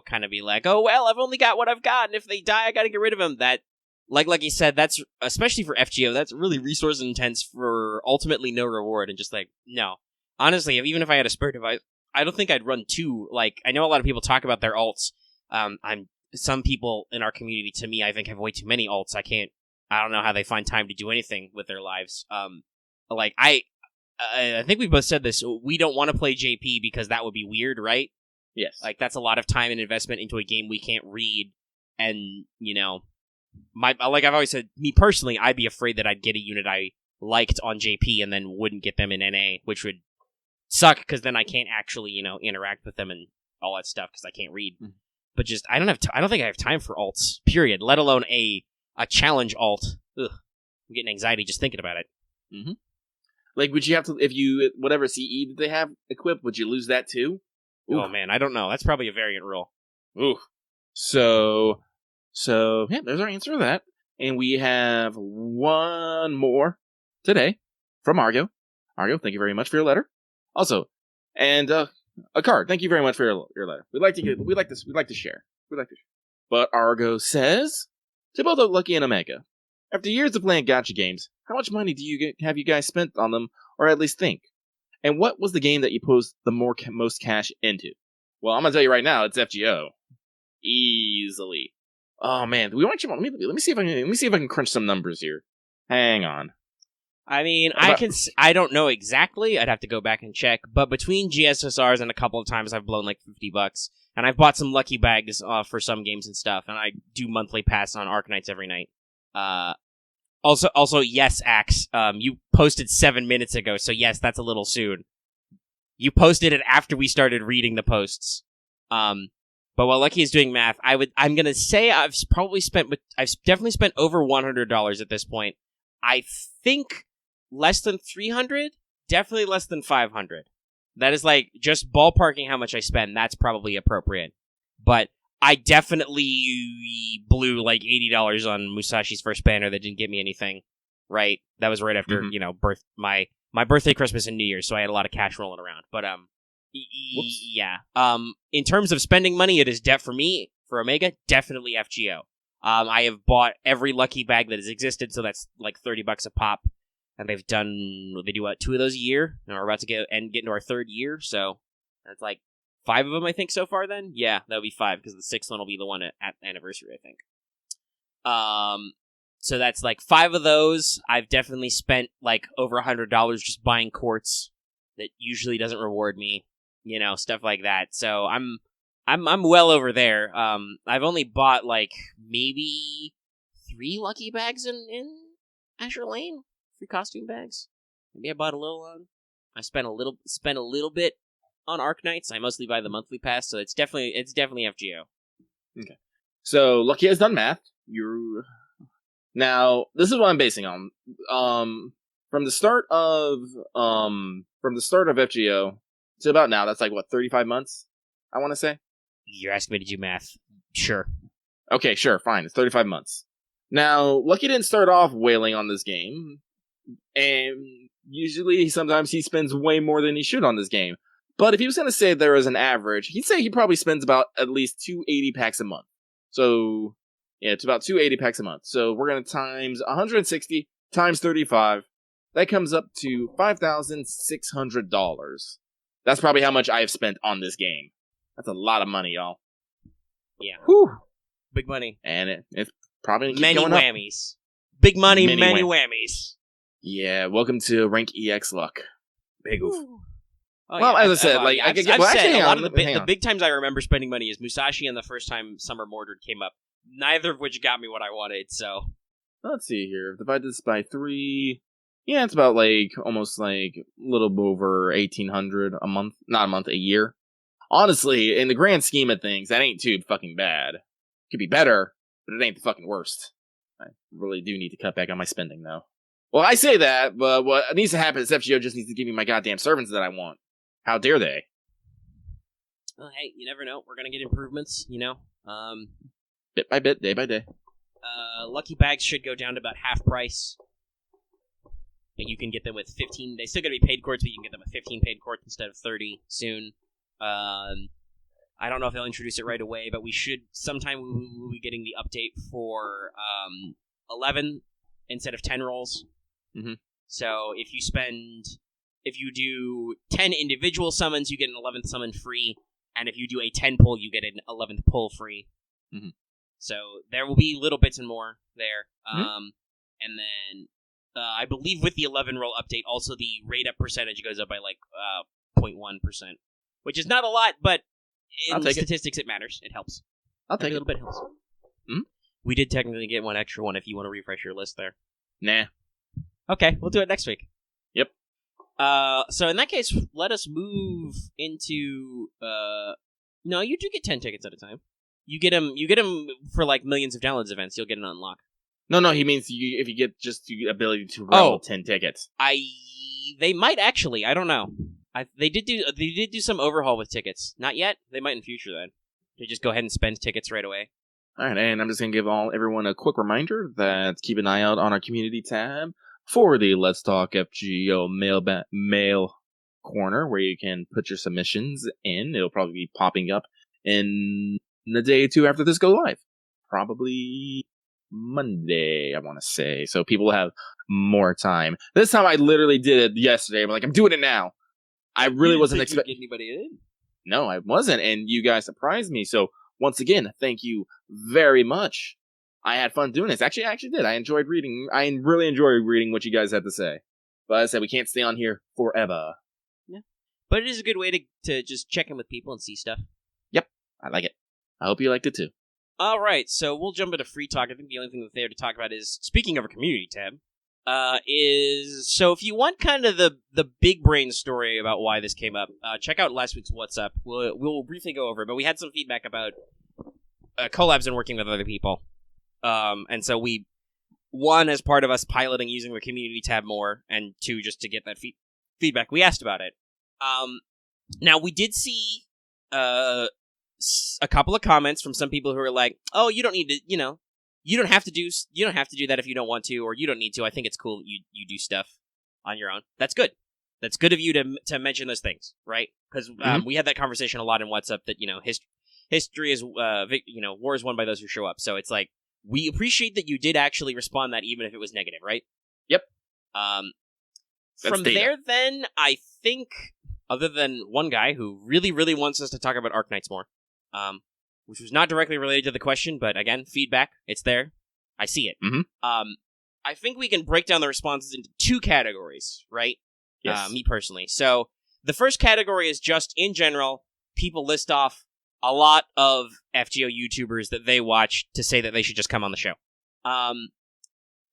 kind of be like, oh, well, I've only got what I've got, and if they die, I gotta get rid of them. That, like you said, that's, especially for FGO, that's really resource intense for ultimately no reward, and just no. Honestly, even if I had a spare device, I don't think I'd run 2. I know a lot of people talk about their alts. I'm some people in our community, to me, I think have way too many alts. I don't know how they find time to do anything with their lives. Like I think we both said this. We don't want to play JP because that would be weird, right? Yes. Like that's a lot of time and investment into a game we can't read, and like I've always said, me personally, I'd be afraid that I'd get a unit I liked on JP and then wouldn't get them in NA, which would suck because then I can't actually interact with them and all that stuff because I can't read. But just I don't think I have time for alts. Period. Let alone a challenge alt. Ugh, I'm getting anxiety just thinking about it. Mm-hmm. Like, would you have to, if you, whatever CE that they have equipped, would you lose that too? Ooh. Oh man, I don't know. That's probably a variant rule. Ooh. So yeah, there's our answer to that. And we have one more today from Argo. Argo, thank you very much for your letter. Also, and a card. Thank you very much for your letter. We like to share. But Argo says, to both Lucky and Omega, after years of playing gacha games, how much money have you guys spent on them, or at least think? And what was the game that you posed the most cash into? Well, I'm gonna tell you right now, it's FGO, easily. Oh man, let me see if I can crunch some numbers here. Hang on. I mean, I don't know exactly. I'd have to go back and check. But between GSSRs and a couple of times, I've blown like $50, and I've bought some lucky bags for some games and stuff. And I do monthly pass on Arknights every night. Also, yes, Axe. You posted 7 minutes ago, so yes, that's a little soon. You posted it after we started reading the posts. But while Lucky is doing math, I'm gonna say I've definitely spent over $100 at this point. I think less than 300, definitely less than 500. That is like just ballparking how much I spend. That's probably appropriate. But I definitely blew like $80 on Musashi's first banner that didn't get me anything. Right, that was right after my birthday, Christmas, and New Year's, so I had a lot of cash rolling around. But yeah. In terms of spending money, it is for me, for Omega, definitely FGO. I have bought every lucky bag that has existed, so that's like $30 a pop. And they do 2 of those a year, and we're about to get into our 3rd year, so that's like 5 of them, I think, so far then? Yeah, that'll be 5, because the 6th one will be the one at anniversary, I think. So that's like 5 of those. I've definitely spent like over $100 just buying quartz that usually doesn't reward me, stuff like that. So I'm well over there. I've only bought like maybe 3 lucky bags in Azure Lane, 3 costume bags. Maybe I bought a little on. I spent a little bit on Arknights. I mostly buy the monthly pass, so it's definitely FGO. Okay. So Lucky has done math. Now, this is what I'm basing on. From the start of FGO to about now, that's like what, 35 months? I want to say. You're asking me to do math. Sure. Okay, sure, fine. It's 35 months. Now, Lucky didn't start off wailing on this game, and sometimes he spends way more than he should on this game. But if he was going to say there is an average, he'd say he probably spends about at least 280 packs a month. So, yeah, it's about 280 packs a month. So we're going to times 160 times 35. That comes up to $5,600. That's probably how much I have spent on this game. That's a lot of money, y'all. Yeah. Whew. Big money. And it's probably many going whammies. Up. Big money, many whammies. Yeah, welcome to Rank EX luck. Big oof. Oh, well, yeah, as I said, the big times I remember spending money is Musashi and the first time Summer Mordred came up. Neither of which got me what I wanted, so. Let's see here. Divide this by 3. Yeah, it's about like almost like a little over 1,800 a month. Not a month, a year. Honestly, in the grand scheme of things, that ain't too fucking bad. Could be better, but it ain't the fucking worst. I really do need to cut back on my spending, though. Well, I say that, but what needs to happen is FGO just needs to give me my goddamn servants that I want. How dare they? Well, hey, you never know. We're gonna get improvements, Bit by bit, day by day. Lucky bags should go down to about half price. And you can get them with 15. They still gotta be paid quartz, but you can get them with 15 paid quartz instead of 30 soon. I don't know if they'll introduce it right away, but we should sometime we'll be getting the update for 11 instead of 10 rolls. Mm-hmm. So if you do 10 individual summons, you get an 11th summon free, and if you do a 10 pull, you get an 11th pull free. Mhm. So there will be little bits and more there. Mhm. And then I believe with the 11 roll update, also the rate up percentage goes up by like 0.1%, which is not a lot, but in statistics it matters. It helps. I'll take a little bit helps. Mhm. We did technically get one extra one if you want to refresh your list there. Nah. Okay, we'll do it next week. Yep. So in that case, let us move into. No, you do get 10 tickets at a time. You get them for like millions of downloads events. You'll get an unlock. No, he means if you get just the ability to roll 10 tickets. They might actually. I don't know. They did do some overhaul with tickets. Not yet. They might in future then. They just go ahead and spend tickets right away. All right, and I'm just going to give everyone a quick reminder that keep an eye out on our community tab for the Let's Talk FGO mail corner, where you can put your submissions in. It'll probably be popping up in a day or two after this go live. Probably Monday, I want to say. So people will have more time. This time I literally did it yesterday. I'm like, I'm doing it now. I really wasn't expecting anybody in. No, I wasn't, and you guys surprised me. So once again, thank you very much. I had fun doing this. Actually, I did. I enjoyed reading. I really enjoyed reading what you guys had to say. But as I said, we can't stay on here forever. Yeah, but it is a good way to just check in with people and see stuff. Yep, I like it. I hope you liked it too. All right, so we'll jump into free talk. I think the only thing that's there to talk about is, speaking of a community tab, so if you want kind of the big brain story about why this came up, check out last week's What's Up. We'll briefly go over it, but we had some feedback about collabs and working with other people. And so one, as part of us piloting using the community tab more, and two, just to get that feedback, we asked about it. Now, we did see a couple of comments from some people who are like, oh, you don't need to, you don't have to do that if you don't want to, or you don't need to. I think it's cool that you do stuff on your own. That's good. That's good of you to mention those things, right? Because we had that conversation a lot in WhatsApp that, history is, war is won by those who show up. So it's like, we appreciate that you did actually respond that, even if it was negative, right? Yep. From there, then, I think, other than one guy who really, really wants us to talk about Arknights more, which was not directly related to the question, but again, feedback, it's there. I see it. Mm-hmm. I think we can break down the responses into two categories, right? Yes. Me personally. So, the first category is just, in general, people list off a lot of FGO YouTubers that they watch to say that they should just come on the show.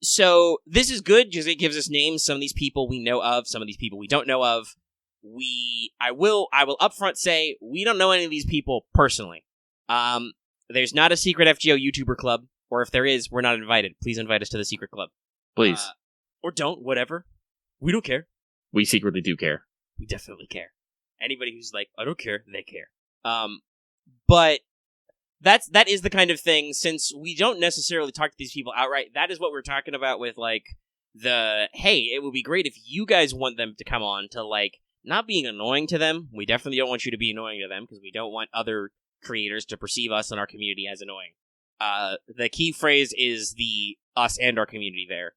So, this is good because it gives us names. Some of these people we know of, some of these people we don't know of. I will upfront say, we don't know any of these people personally. There's not a secret FGO YouTuber club, or if there is, we're not invited. Please invite us to the secret club. Please. Or don't, whatever. We don't care. We secretly do care. We definitely care. Anybody who's like, I don't care, they care. But that is the kind of thing, since we don't necessarily talk to these people outright, that is what we're talking about with, like, hey, it would be great if you guys want them to come on to, like, not being annoying to them. We definitely don't want you to be annoying to them, because we don't want other creators to perceive us and our community as annoying. The key phrase is the us and our community there.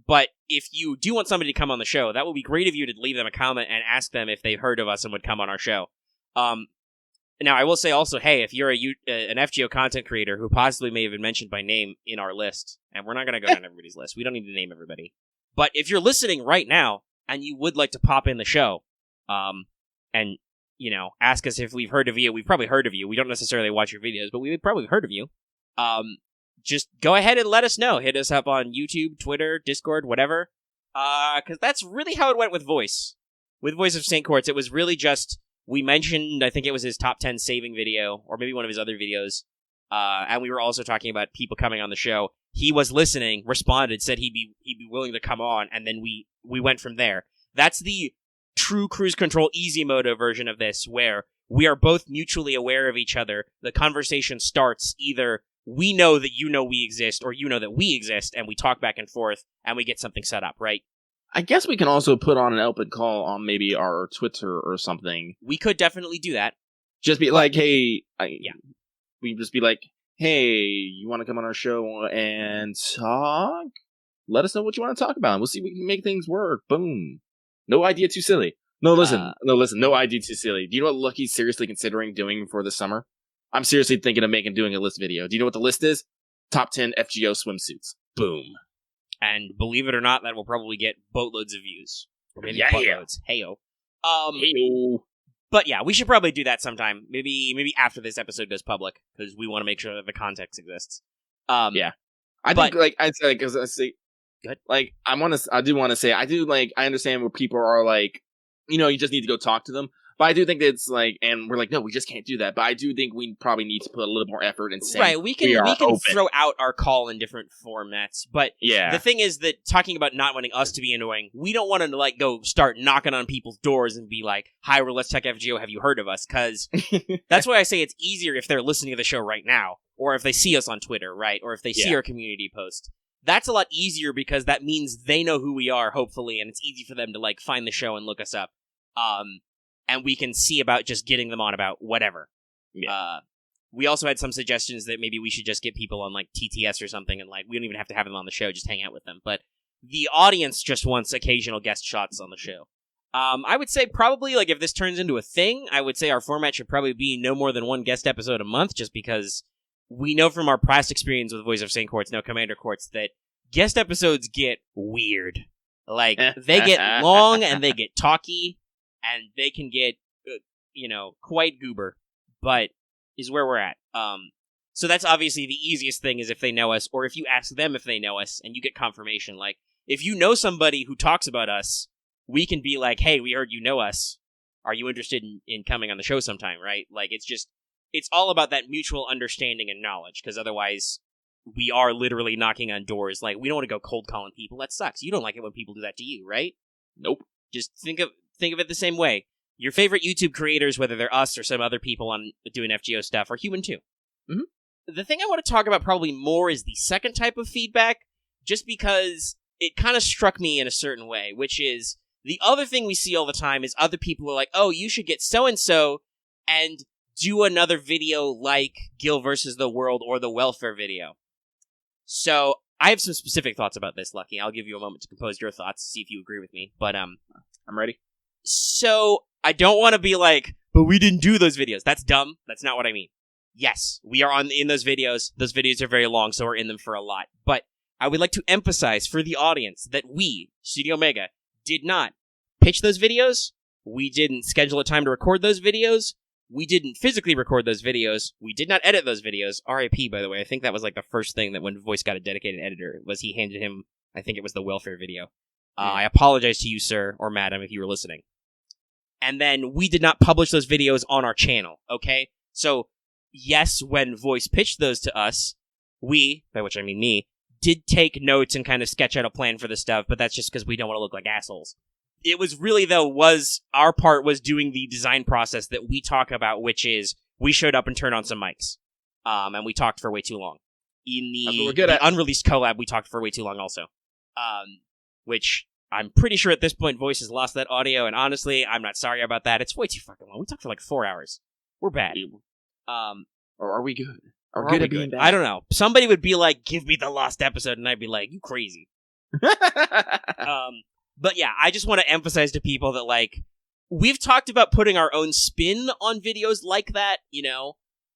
But if you do want somebody to come on the show, that would be great of you to leave them a comment and ask them if they've heard of us and would come on our show. Now, I will say also, hey, if you're an FGO content creator who possibly may have been mentioned by name in our list, and we're not going to go down everybody's list. We don't need to name everybody. But if you're listening right now and you would like to pop in the show, and, ask us if we've heard of you, we've probably heard of you. We don't necessarily watch your videos, but we've probably heard of you. Just go ahead and let us know. Hit us up on YouTube, Twitter, Discord, whatever. Because that's really how it went with Voice. With Voice of St. Courts, it was really just, we mentioned, I think it was his top 10 saving video, or maybe one of his other videos, and we were also talking about people coming on the show. He was listening, responded, said he'd be willing to come on, and then we went from there. That's the true cruise control easy modo version of this, where we are both mutually aware of each other. The conversation starts either we know that you know we exist, or you know that we exist, and we talk back and forth, and we get something set up, right? I guess we can also put on an open call on maybe our Twitter or something. We could definitely do that. Just be like, hey... Yeah. We just be like, hey, you want to come on our show and talk? Let us know what you want to talk about. We'll see if we can make things work. Boom. No idea too silly. No, listen. No idea too silly. Do you know what Lucky's seriously considering doing for the summer? I'm seriously thinking of doing a list video. Do you know what the list is? Top 10 FGO swimsuits. Boom. And believe it or not, that will probably get boatloads of views. Or maybe Yeah. buttloads. Heyo. Hey-o. But yeah, we should probably do that sometime. Maybe after this episode goes public, because we want to make sure that the context exists. Yeah. I think, like, I'd say, because I say, good. Like, I do want to say, I understand where people are like, you know, you just need to go talk to them. But I do think that it's like, and we're like, no, we just can't do that. But I do think we probably need to put a little more effort and say, right, we can throw out our call in different formats. But yeah, the thing is that talking about not wanting us to be annoying, we don't want to like go start knocking on people's doors and be like, "Hi, we're Let's Tech FGO. Have you heard of us?" Because that's why I say it's easier if they're listening to the show right now, or if they see us on Twitter, right, or if they see our community post. That's a lot easier because that means they know who we are, hopefully, and it's easy for them to like find the show and look us up. And we can see about just getting them on about whatever. Yeah. We also had some suggestions that maybe we should just get people on like TTS or something, and like we don't even have to have them on the show, just hang out with them. But the audience just wants occasional guest shots on the show. I would say probably like if this turns into a thing, I would say our format should probably be no more than one guest episode a month, just because we know from our past experience with Voice of Saint Courts, No Commander Courts, that guest episodes get weird. Like, they get long and they get talky, and they can get, quite goober, but is where we're at. So that's obviously the easiest thing is if they know us, or if you ask them if they know us, and you get confirmation. Like, if you know somebody who talks about us, we can be like, hey, we heard you know us. Are you interested in coming on the show sometime, right? Like, it's all about that mutual understanding and knowledge, because otherwise we are literally knocking on doors. Like, we don't want to go cold calling people. That sucks. You don't like it when people do that to you, right? Nope. Just think of it the same way. Your favorite YouTube creators, whether they're us or some other people on doing FGO stuff, are human too. Mm-hmm. The thing I want to talk about probably more is the second type of feedback, just because it kind of struck me in a certain way, which is the other thing we see all the time is other people are like, oh, you should get so-and-so and do another video like Gil versus the World or the welfare video. So I have some specific thoughts about this, Lucky. I'll give you a moment to compose your thoughts, see if you agree with me. But I'm ready. So I don't want to be like, but we didn't do those videos. That's dumb. That's not what I mean. Yes, we are in those videos. Those videos are very long, so we're in them for a lot. But I would like to emphasize for the audience that we, Studio Omega, did not pitch those videos. We didn't schedule a time to record those videos. We didn't physically record those videos. We did not edit those videos. RIP, by the way. I think that was like the first thing that when Voice got a dedicated editor was he handed him, I think it was the welfare video. I apologize to you, sir, or madam, if you were listening. And then we did not publish those videos on our channel, okay? So, yes, when Voice pitched those to us, we, by which I mean me, did take notes and kind of sketch out a plan for the stuff, but that's just because we don't want to look like assholes. It was really, though, our part was doing the design process that we talk about, which is we showed up and turned on some mics. And we talked for way too long. In the unreleased collab, we talked for way too long also. Which I'm pretty sure at this point Voice has lost that audio, and honestly, I'm not sorry about that. It's way too fucking long. We talked for like 4 hours. We're bad. Or are we good? Are we good? Bad? I don't know. Somebody would be like, give me the lost episode, and I'd be like, you crazy. But yeah, I just want to emphasize to people that, like, we've talked about putting our own spin on videos like that,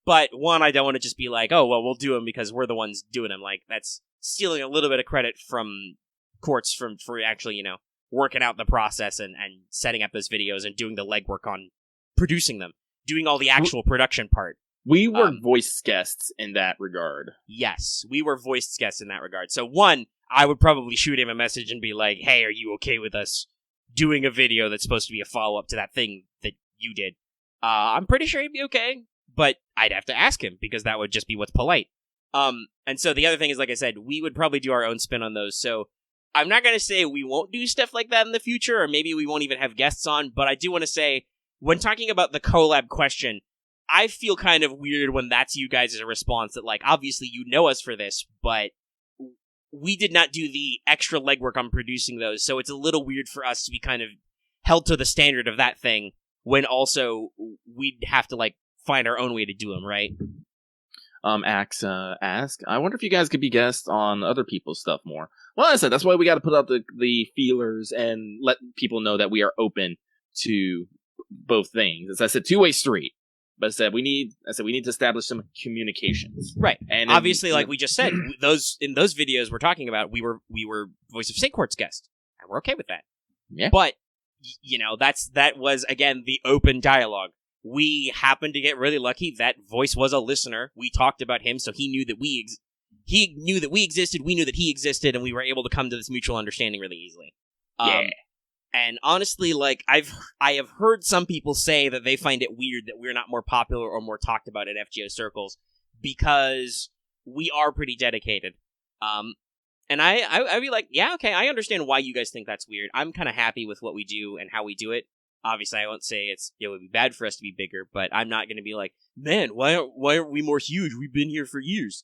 but one, I don't want to just be like, oh, well, we'll do them because we're the ones doing them. Like, that's stealing a little bit of credit from Courts for actually, working out the process and setting up those videos and doing the legwork on producing them, doing all the actual production part. We were voice guests in that regard. Yes, we were voice guests in that regard. So one, I would probably shoot him a message and be like, hey, are you okay with us doing a video that's supposed to be a follow-up to that thing that you did? I'm pretty sure he'd be okay, but I'd have to ask him because that would just be what's polite. And so the other thing is, like I said, we would probably do our own spin on those. So I'm not going to say we won't do stuff like that in the future, or maybe we won't even have guests on, but I do want to say, when talking about the collab question, I feel kind of weird when that's you guys' response that, like, obviously you know us for this, but we did not do the extra legwork on producing those, so it's a little weird for us to be kind of held to the standard of that thing when also we'd have to, like, find our own way to do them, right? Ask, I wonder if you guys could be guests on other people's stuff more. Well, I said, that's why we got to put out the feelers and let people know that we are open to both things. As I said, two-way street. But I said we need to establish some communications. Right. And obviously, like we just said, in those videos we're talking about, we were Voice of Saquort's guest, and we're okay with that. Yeah. But that was again the open dialogue. We happened to get really lucky. That Voice was a listener. We talked about him, so he knew that we existed. We knew that he existed, and we were able to come to this mutual understanding really easily. Yeah. And honestly, like I have heard some people say that they find it weird that we're not more popular or more talked about at FGO circles because we are pretty dedicated. And I'd be like, yeah, okay, I understand why you guys think that's weird. I'm kind of happy with what we do and how we do it. Obviously, I won't say it would be bad for us to be bigger, but I'm not going to be like, man, why aren't we more huge? We've been here for years.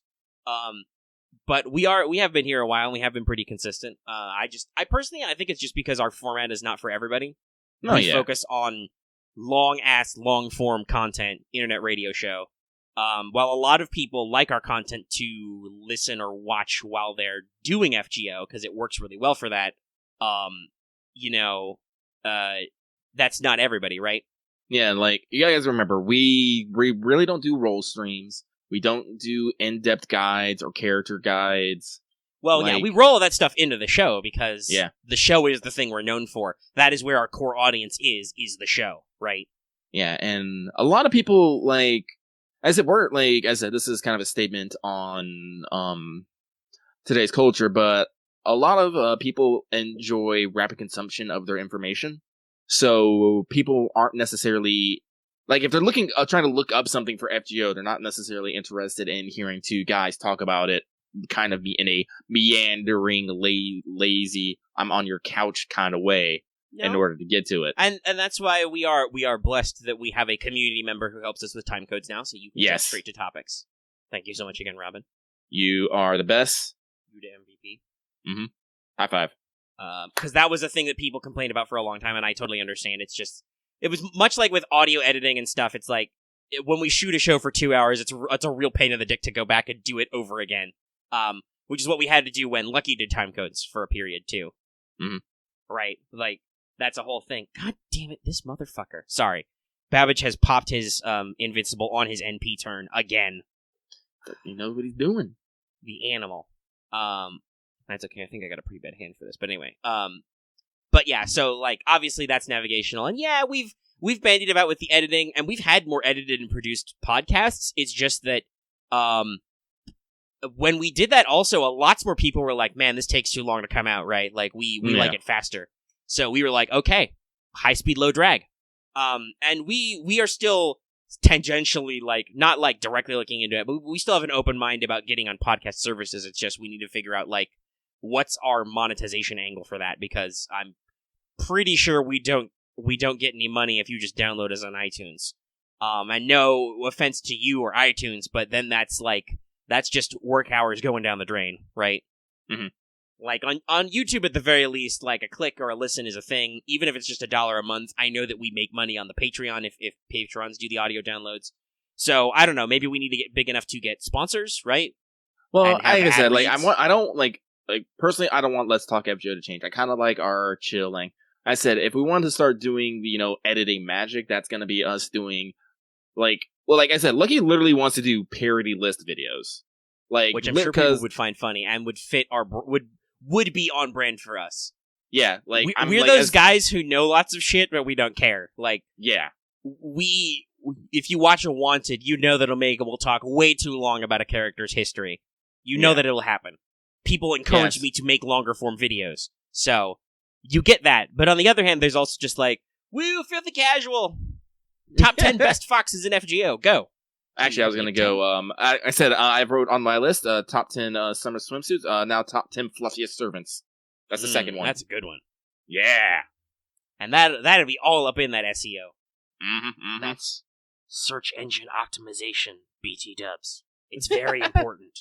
But we have been here a while, and we have been pretty consistent. I personally think it's just because our format is not for everybody. We focus on long-form content, internet radio show. While a lot of people like our content to listen or watch while they're doing FGO, because it works really well for that, that's not everybody, right? Yeah, like, you guys remember, we really don't do roll streams. We don't do in-depth guides or character guides. Well, yeah, we roll all that stuff into the show because the show is the thing we're known for. That is where our core audience is the show, right? Yeah, and a lot of people, like, as it were, like I said, this is kind of a statement on today's culture, but a lot of people enjoy rapid consumption of their information. So people aren't necessarily, like, if they're trying to look up something for FGO, they're not necessarily interested in hearing two guys talk about it, kind of in a meandering, lazy, I'm on your couch kind of way. No. In order to get to it. And that's why we are blessed that we have a community member who helps us with time codes now, so you can get straight to topics. Thank you so much again, Robin. You are the best. You the MVP. Mm-hmm. High five. Because that was a thing that people complained about for a long time, and I totally understand. It's just, it was much like with audio editing and stuff. It's like, when we shoot a show for 2 hours, it's a real pain in the dick to go back and do it over again. Which is what we had to do when Lucky did time codes for a period, too. Mm-hmm. Right? Like, that's a whole thing. God damn it, this motherfucker. Sorry. Babbage has popped his Invincible on his NP turn again. You know what he's doing. The animal. That's okay. I think I got a pretty bad hand for this. But anyway. But yeah, so, like, obviously that's navigational. And yeah, we've bandied about with the editing, and we've had more edited and produced podcasts. It's just that, when we did that also, lots more people were like, man, this takes too long to come out, right? Like, we like it faster. So we were like, okay, high speed, low drag. And we are still tangentially, like, not like directly looking into it, but we still have an open mind about getting on podcast services. It's just we need to figure out, like, what's our monetization angle for that, because I'm pretty sure we don't get any money if you just download us on iTunes. And no offense to you or iTunes, but then that's just work hours going down the drain, right? Mm-hmm. Like, on YouTube, at the very least, like, a click or a listen is a thing. Even if it's just $1 a month, I know that we make money on the Patreon if patrons do the audio downloads. So, I don't know, maybe we need to get big enough to get sponsors, right? Well, like I said, like, I don't, like, personally, I don't want Let's Talk FGO to change. I kind of like our chilling. I said, if we want to start doing, editing magic, that's going to be us doing, like I said, Lucky literally wants to do parody list videos. Like, which I'm sure people would find funny and would fit would be on brand for us. Yeah, like, we're those guys who know lots of shit, but we don't care. Like, yeah, if you watch a Wanted, you know that Omega will talk way too long about a character's history. You know that it'll happen. People encourage me to make longer form videos, so you get that. But on the other hand, there's also just like, woo, filthy casual. Top 10 best foxes in FGO. Go. Actually, I was going to go, I said, I wrote on my list, top 10 summer swimsuits, now top 10 fluffiest servants. That's the second one. That's a good one. Yeah. And that'd be all up in that SEO. Mm-hmm, mm-hmm. That's search engine optimization, BT dubs. It's very important.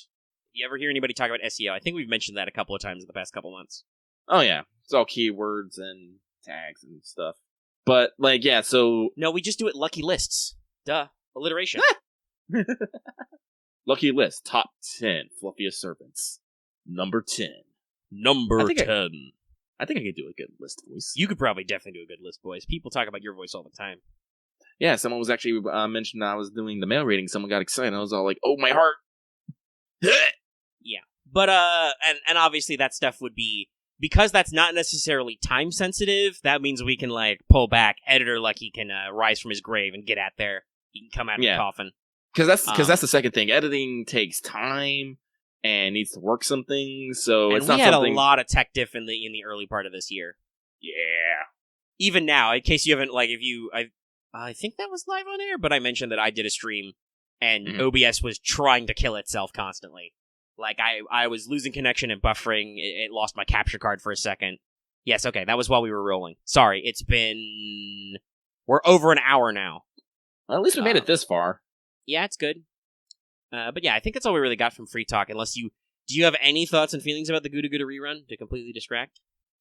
You ever hear anybody talk about SEO? I think we've mentioned that a couple of times in the past couple months. Oh, yeah. It's all keywords and tags and stuff. But, like, yeah, so... No, we just do it lucky lists. Duh. Alliteration. Lucky list, top 10 fluffiest servants. Number 10. Number 10. I think I could do a good list voice. You could probably definitely do a good list voice. People talk about your voice all the time. Yeah, someone was actually mentioned I was doing the mail reading. Someone got excited. I was all like, "Oh, my heart!" Yeah, but and obviously that stuff would be because that's not necessarily time sensitive. That means we can like pull back. Editor Lucky can rise from his grave and get out there. He can come out of the coffin. Because that's the second thing. Editing takes time and needs to work some things. So and it's not we had something... a lot of tech diff in the early part of this year. Yeah. Even now, in case you haven't I think that was live on air, but I mentioned that I did a stream and OBS was trying to kill itself constantly. Like I was losing connection and buffering. It lost my capture card for a second. Yes, okay, that was while we were rolling. Sorry, we're over an hour now. Well, at least we made it this far. Yeah, it's good. But yeah, I think that's all we really got from Free Talk. Unless do you have any thoughts and feelings about the GUDAGUDA rerun to completely distract?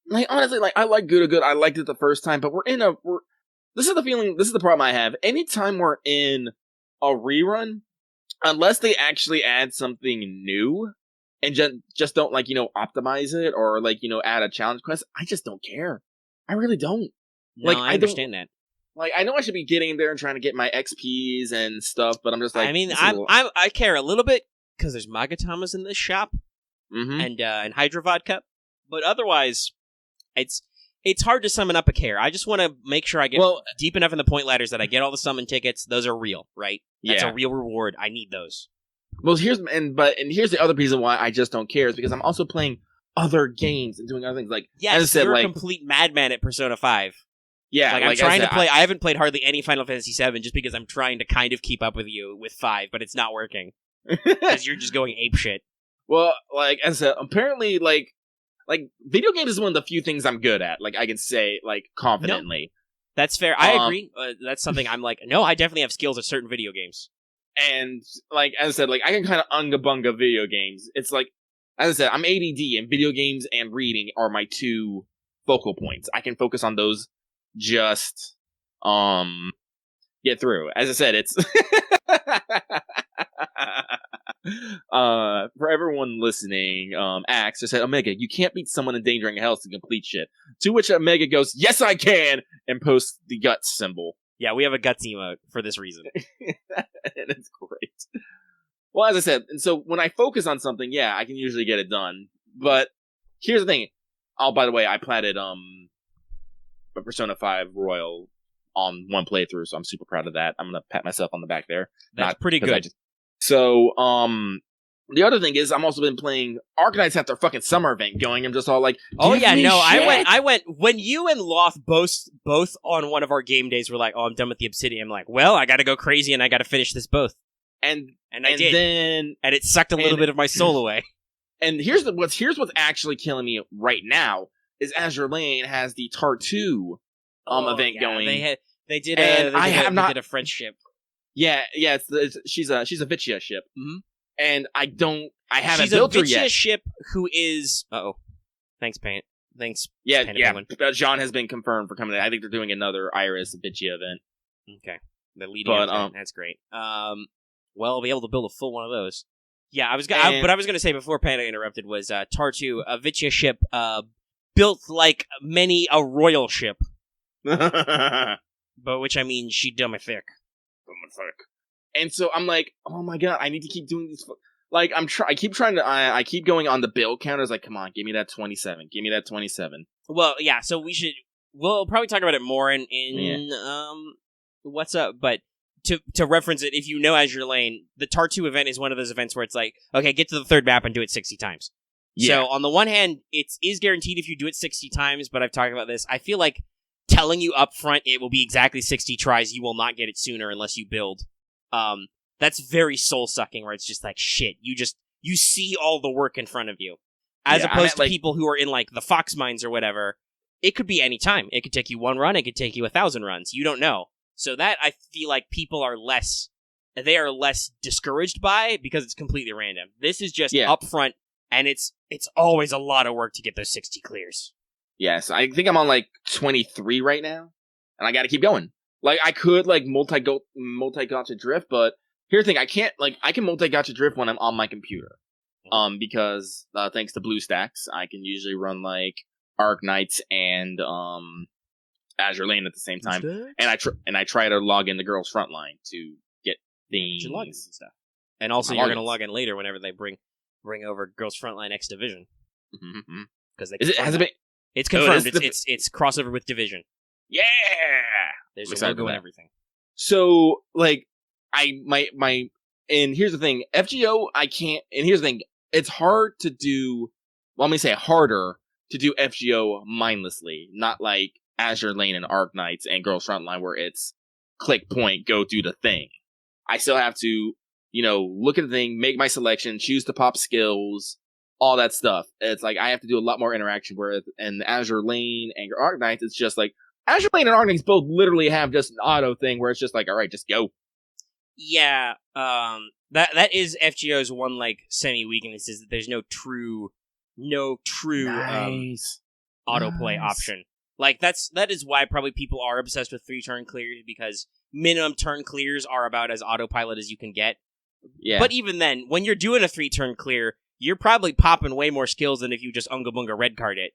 Like, honestly, like, I like GUDAGUDA. I liked it the first time, but this is the problem I have. Anytime we're in a rerun, unless they actually add something new and just don't, like, optimize it or, like, add a challenge quest, I just don't care. I really don't. No, I understand that. Like, I know I should be getting there and trying to get my XPs and stuff, but I'm just like... I mean, I care a little bit because there's Magatamas in this shop and Hydra Vodka, but otherwise, it's hard to summon up a care. I just want to make sure I get deep enough in the point ladders that I get all the summon tickets. Those are real, right? That's a real reward. I need those. Well, here's the other reason why I just don't care is because I'm also playing other games and doing other things. Like, yes, as I said, you're a complete madman at Persona 5. Yeah, I'm trying to play. I haven't played hardly any Final Fantasy 7 just because I'm trying to kind of keep up with you with 5, but it's not working because you're just going apeshit. Well, like as I said, apparently, like video games is one of the few things I'm good at. Like I can say, like confidently. No, that's fair. I agree. That's something I'm like. No, I definitely have skills at certain video games. And like as I said, like I can kind of unga bunga video games. It's like as I said, I'm ADD, and video games and reading are my two focal points. I can focus on those. Just get through. As I said, it's for everyone listening, Axe just said, Omega, you can't beat someone endangering health to complete shit. To which Omega goes, yes I can, and posts the guts symbol. Yeah, we have a guts emote for this reason. And it's great. Well, as I said, and so when I focus on something, yeah, I can usually get it done. But here's the thing. Oh, by the way, I platted Persona 5 Royal on one playthrough, so I'm super proud of that. I'm gonna pat myself on the back there. That's pretty good. So, the other thing is, I'm also been playing Arcanines have their fucking summer event going. I'm just all like, oh yeah, no, shit. I went when you and Loth both on one of our game days were like, oh, I'm done with the Obsidian. I'm like, well, I gotta go crazy and I gotta finish this both. And I did. And it sucked a little bit of my soul away. And here's what's actually killing me right now. Is Azure Lane has the Tartu event going. They did a French ship. Yeah, she's a Vicia ship. Mm-hmm. And I haven't built her yet. She's a Vicia ship who is thanks, Paint. Thanks. Yeah. John has been confirmed for coming in. I think they're doing another Iris Vicia event. Okay. The leading event. That's great. Well, I'll be able to build a full one of those. Yeah, what I was gonna say before Panda interrupted was Tartu, a Vicia ship built like many a royal ship. But which I mean, she dumb thick. And so I'm like, oh my god, I need to keep doing these. Like I keep going on the build counters. Like, come on, give me that 27. Give me that 27. Well, yeah. So we'll probably talk about it more in what's up. But to reference it, if you know Azure Lane, the Tartu event is one of those events where it's like, okay, get to the third map and do it 60 times. Yeah. So on the one hand, it is guaranteed if you do it 60 times, but I've talked about this. I feel like telling you up front it will be exactly 60 tries, you will not get it sooner unless you build. That's very soul-sucking, where it's just like, shit, you see all the work in front of you. As opposed to people who are in, like, the Fox Mines or whatever, it could be any time. It could take you one run, it could take you 1,000 runs. You don't know. So that, I feel like people are less discouraged by because it's completely random. This is just up front, and it's always a lot of work to get those 60 clears. Yes, I think I'm on like 23 right now, and I got to keep going. Like I could like multi-gacha drift, but here's the thing: I can multi-gacha drift when I'm on my computer, because thanks to BlueStacks, I can usually run like Arc Knights and Azure Lane at the same time, and I try to log in the girls' frontline to get things. Your logins and stuff, and also you're going to log in later whenever they bring over Girls Frontline X Division because has it been? It's confirmed. It's crossover with Division. Yeah, there's a logo and everything. So like and here's the thing, FGO I can't. And here's the thing, it's hard to do. Well, let me say harder to do FGO mindlessly, not like Azure Lane and Arc Knights and Girls Frontline where it's click point, go do the thing. I still have to, look at the thing, make my selection, choose to pop skills, all that stuff. It's like I have to do a lot more interaction where in Azure Lane and Arc Knights, it's just like Azure Lane and Arc Knights both literally have just an auto thing where it's just like, all right, just go. Yeah, that is FGO's one like semi weakness is that there's no true nice. Autoplay option. Like that is why probably people are obsessed with 3-turn clears, because minimum turn clears are about as autopilot as you can get. Yeah. But even then, when you're doing a 3-turn clear, you're probably popping way more skills than if you just unga bunga red card it.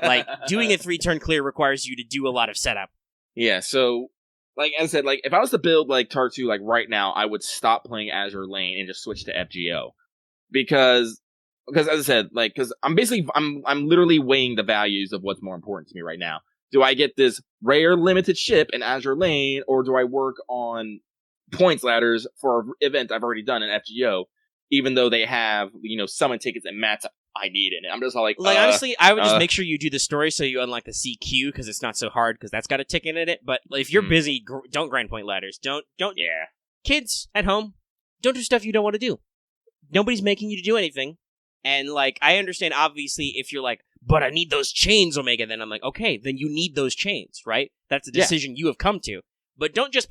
Like doing a 3-turn clear requires you to do a lot of setup. Yeah, so like as I said, like if I was to build like Tartu like right now, I would stop playing Azure Lane and just switch to FGO. Because as I said, like, because I'm literally weighing the values of what's more important to me right now. Do I get this rare limited ship in Azure Lane, or do I work on points ladders for an event I've already done in FGO, even though they have, summon tickets and mats I need in it? I'm just all like honestly, I would just make sure you do the story so you unlock the CQ, because it's not so hard, because that's got a ticket in it. But if you're busy, don't grind point ladders. Don't. Yeah. Kids at home, don't do stuff you don't want to do. Nobody's making you to do anything. And, like, I understand, obviously, if you're like, but I need those chains, Omega, then I'm like, okay, then you need those chains, right? That's a decision you have come to. But don't just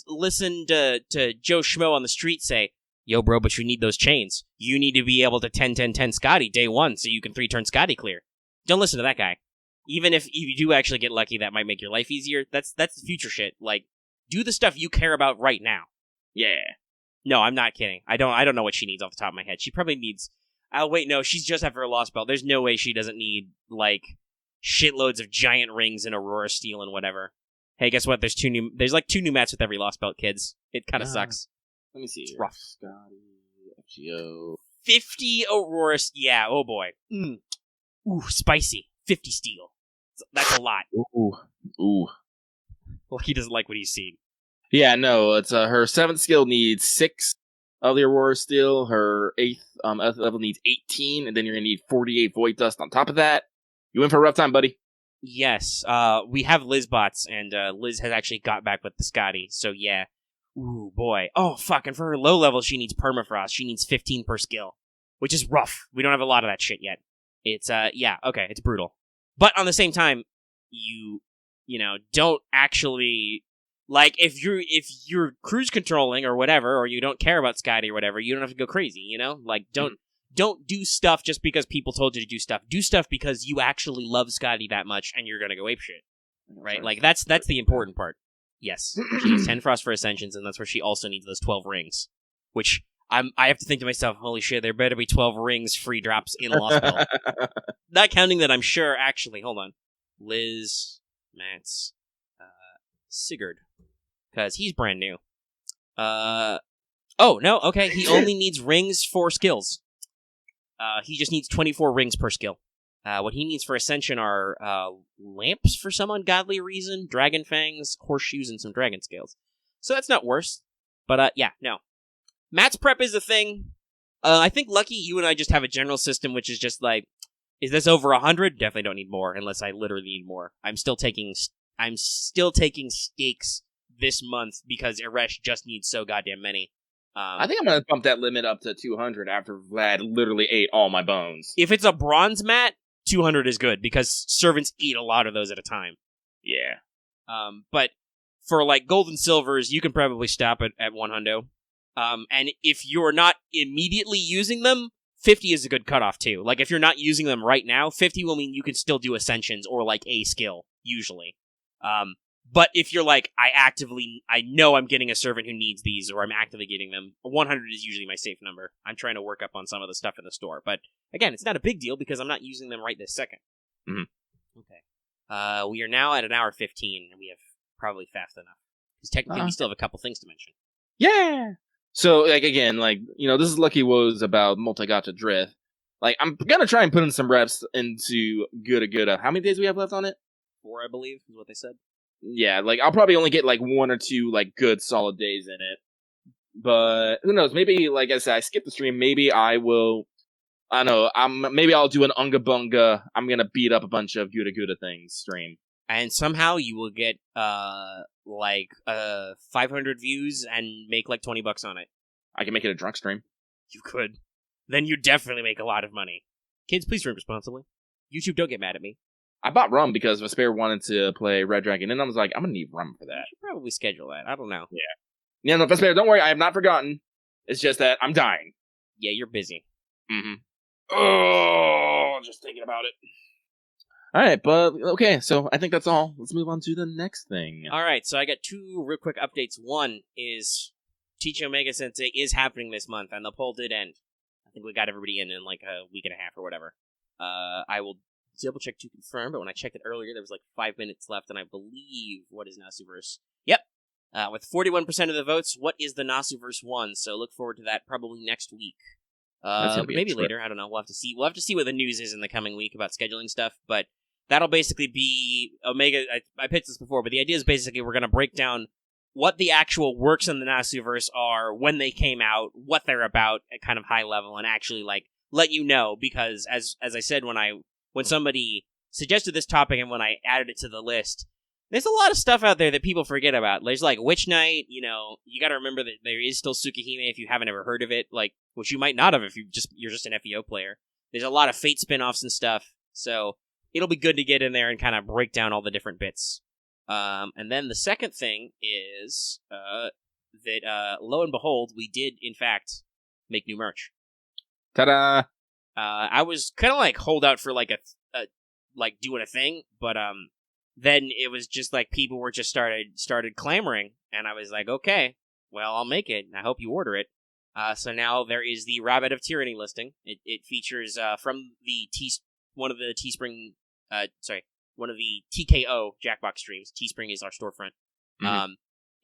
listen to Joe Schmo on the street say, yo, bro, but you need those chains. You need to be able to 10-10-10 Scotty day one so you can 3-turn Scotty clear. Don't listen to that guy. Even if you do actually get lucky, that might make your life easier. That's the future shit. Like, do the stuff you care about right now. Yeah. No, I'm not kidding. I don't know what she needs off the top of my head. She probably needs... Oh, wait, no, she's just after a Lost Belt. There's no way she doesn't need, like, shitloads of giant rings and Aurora Steel and whatever. Hey, guess what? There's 2 new mats with every Lost Belt, kids. It kind of sucks. Let me see. It's rough. Scotty, FGO. 50 Aurora... Yeah, oh boy. Ooh, spicy. 50 steel. That's a lot. Ooh. Well, he doesn't like what he's seen. Yeah, no, it's her 7th skill needs 6 of the Aurora Steel. Her 8th level needs 18, and then you're gonna need 48 Void Dust on top of that. You in for a rough time, buddy. Yes, we have Liz bots, and Liz has actually got back with the Scotty, so yeah. Ooh, boy. Oh, fuck, and for her low level, she needs Permafrost. She needs 15 per skill, which is rough. We don't have a lot of that shit yet. It's, yeah, okay, it's brutal. But on the same time, you don't actually... Like, if you're cruise controlling or whatever, or you don't care about Scotty or whatever, you don't have to go crazy, Like, don't do stuff just because people told you to do stuff. Do stuff because you actually love Scotty that much and you're gonna go apeshit. Right? Like, that's the important part. Yes. She needs 10 Frost for Ascensions, and that's where she also needs those 12 rings. Which, I have to think to myself, holy shit, there better be 12 rings free drops in Lost Belt. Not counting that I'm sure, actually, hold on. Liz, Mats, Sigurd. Because he's brand new. Oh, no, okay, he only needs rings for skills. He just needs 24 rings per skill. What he needs for Ascension are lamps for some ungodly reason, dragon fangs, horseshoes, and some dragon scales. So that's not worse. But, yeah, no. Matt's prep is a thing. I think, Lucky, you and I just have a general system, which is just like, is this over 100? Definitely don't need more, unless I literally need more. I'm still taking stakes this month because Eresh just needs so goddamn many. I think I'm going to bump that limit up to 200 after Vlad literally ate all my bones. If it's a bronze mat, 200 is good because servants eat a lot of those at a time. Yeah. But for like gold and silvers, you can probably stop at 100. And if you're not immediately using them, 50 is a good cutoff too. Like if you're not using them right now, 50 will mean you can still do ascensions or like a skill, usually. But if you're like, I know I'm getting a servant who needs these, or I'm actively getting them, 100 is usually my safe number. I'm trying to work up on some of the stuff in the store. But again, it's not a big deal because I'm not using them right this second. Mm-hmm. Okay. We are now at an hour 15, and we have probably fast enough. Because technically we still have a couple things to mention. Yeah! So, like, again, like, this is Lucky Woes about multi-gacha drift. Like, I'm gonna try and put in some reps into GUDAGUDA. How many days do we have left on it? 4, I believe, is what they said. Yeah, like, I'll probably only get, like, 1 or 2, like, good, solid days in it. But, who knows, maybe, like I said, I skipped the stream, maybe I will, I don't know, maybe I'll do an Unga Bunga, I'm gonna beat up a bunch of GUDAGUDA things stream. And somehow you will get, 500 views and make, like, $20 on it. I can make it a drunk stream. You could. Then you definitely make a lot of money. Kids, please drink responsibly. YouTube, don't get mad at me. I bought rum because Vesper wanted to play Red Dragon, and I was like, I'm gonna need rum for that. You should probably schedule that. I don't know. Yeah, no, Vesper, don't worry, I have not forgotten. It's just that I'm dying. Yeah, you're busy. Mm-hmm. Oh, just thinking about it. Alright, but, okay, so I think that's all. Let's move on to the next thing. Alright, so I got 2 real quick updates. One is StudiOmega Sensei is happening this month, and the poll did end. I think we got everybody in like a week and a half or whatever. I will double check to confirm, but when I checked it earlier, there was like 5 minutes left, and I believe, what is Nasuverse? Yep! With 41% of the votes, what is the Nasuverse won? So look forward to that probably next week. Maybe later, I don't know. We'll have to see. We'll have to see what the news is in the coming week about scheduling stuff, but that'll basically be Omega. I pitched this before, but the idea is basically we're going to break down what the actual works in the Nasuverse are, when they came out, what they're about at kind of high level, and actually like let you know, because as I said when somebody suggested this topic and when I added it to the list, there's a lot of stuff out there that people forget about. There's like Witch Knight, you got to remember that there is still Tsukihime if you haven't ever heard of it, like, which you might not have if you're just an FEO player. There's a lot of Fate spin-offs and stuff, so it'll be good to get in there and kind of break down all the different bits. And then the second thing is that, lo and behold, we did, in fact, make new merch. Ta-da! I was kind of like hold out for like a doing a thing, but then it was just like people were just started clamoring, and I was like, okay, well, I'll make it, and I hope you order it. So now there is the Rabbit of Tyranny listing. It features from the one of the TKO Jackbox streams. Teespring is our storefront. Mm-hmm.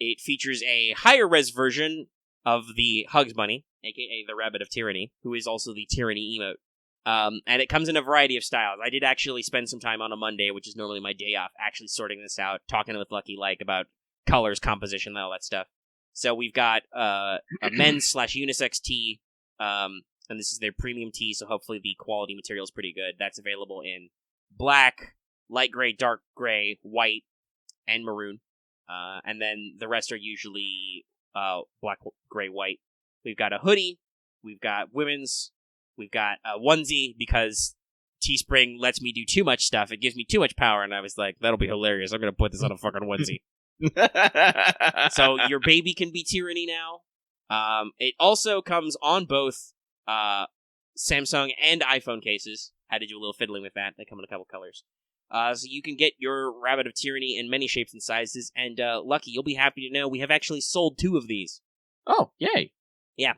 It features a higher res version of the Hugs Bunny, aka the Rabbit of Tyranny, who is also the Tyranny emote. And it comes in a variety of styles. I did actually spend some time on a Monday, which is normally my day off, actually sorting this out, talking with Lucky about colors, composition, all that stuff. So we've got a men's /unisex tee, and this is their premium tee, so hopefully the quality material is pretty good. That's available in black, light gray, dark gray, white, and maroon. And then the rest are usually black, gray, white. We've got a hoodie, we've got women's, we've got a onesie, because Teespring lets me do too much stuff. It gives me too much power, and I was like, that'll be hilarious. I'm going to put this on a fucking onesie. So your baby can be Tyranny now. It also comes on both Samsung and iPhone cases. Had to do a little fiddling with that. They come in a couple colors. So you can get your Rabbit of Tyranny in many shapes and sizes, and Lucky, you'll be happy to know we have actually sold 2 of these. Oh, yay. Yeah.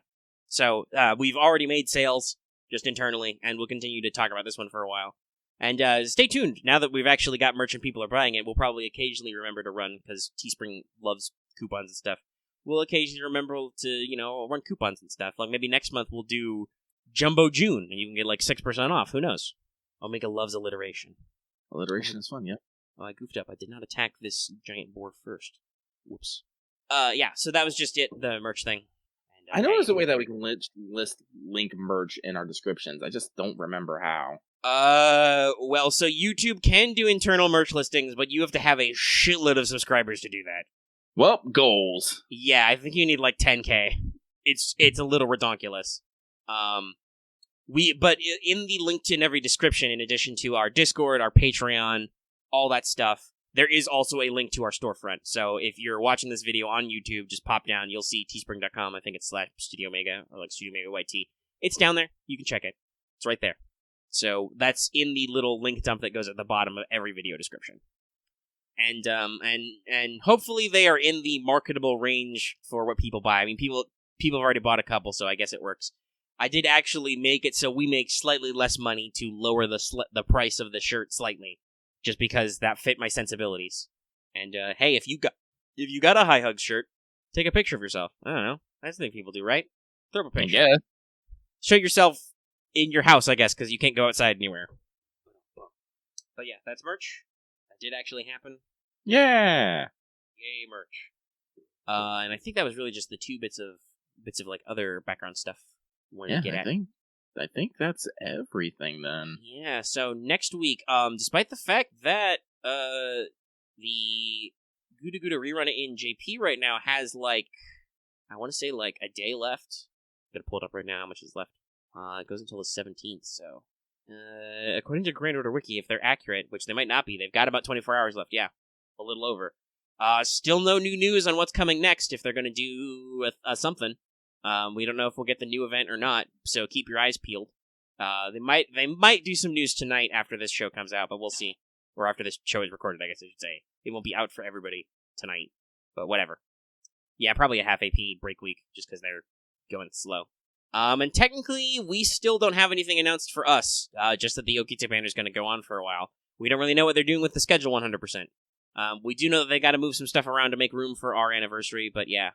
So we've already made sales, just internally, and we'll continue to talk about this one for a while. And stay tuned. Now that we've actually got merch and people are buying it, we'll probably occasionally remember to run, because Teespring loves coupons and stuff. We'll occasionally remember to, run coupons and stuff. Like maybe next month we'll do Jumbo June, and you can get like 6% off. Who knows? Omega loves alliteration. Alliteration is fun, yeah. Oh, I goofed up. I did not attack this giant board first. Whoops. Yeah, so that was just it, the merch thing. And, I know there's a way that we can list link merch in our descriptions. I just don't remember how. Well, so YouTube can do internal merch listings, but you have to have a shitload of subscribers to do that. Well, goals. Yeah, I think you need like 10k. It's a little redonkulous. But in the link in every description, in addition to our Discord, our Patreon, all that stuff, there is also a link to our storefront. So if you're watching this video on YouTube, just pop down. You'll see teespring.com. I think it's /StudiOmega or like StudiOmega YT. It's down there. You can check it. It's right there. So that's in the little link dump that goes at the bottom of every video description. And hopefully they are in the marketable range for what people buy. I mean, people have already bought a couple, so I guess it works. I did actually make it so we make slightly less money to lower the price of the shirt slightly. just because that fit my sensibilities. And hey, if you got a High Hug shirt, take a picture of yourself. I don't know. That's the thing people do, right? Throw up a picture. Yeah. Show yourself in your house, I guess, because you can't go outside anywhere. But yeah, that's merch. That did actually happen. Yeah. Yay, merch. And I think that was really just the two bits of like other background stuff. I think that's everything then. Yeah. So next week, despite the fact that the GUDAGUDA rerun in JP right now has I want to say a day left. I'm gonna pull it up right now. How much is left? It goes until the 17th. So, according to Grand Order Wiki, if they're accurate, which they might not be, they've got about 24 hours left. Yeah, a little over. Still no new news on what's coming next. If they're gonna do something, we don't know if we'll get the new event or not. So keep your eyes peeled. They might do some news tonight after this show comes out, but we'll see. Or after this show is recorded, I guess I should say. It won't be out for everybody tonight, but whatever. Yeah, probably a half AP break week, just because they're going slow. And technically, we still don't have anything announced for us, just that the Okita banner is going to go on for a while. We don't really know what they're doing with the schedule 100%. We do know that they got to move some stuff around to make room for our anniversary, but yeah.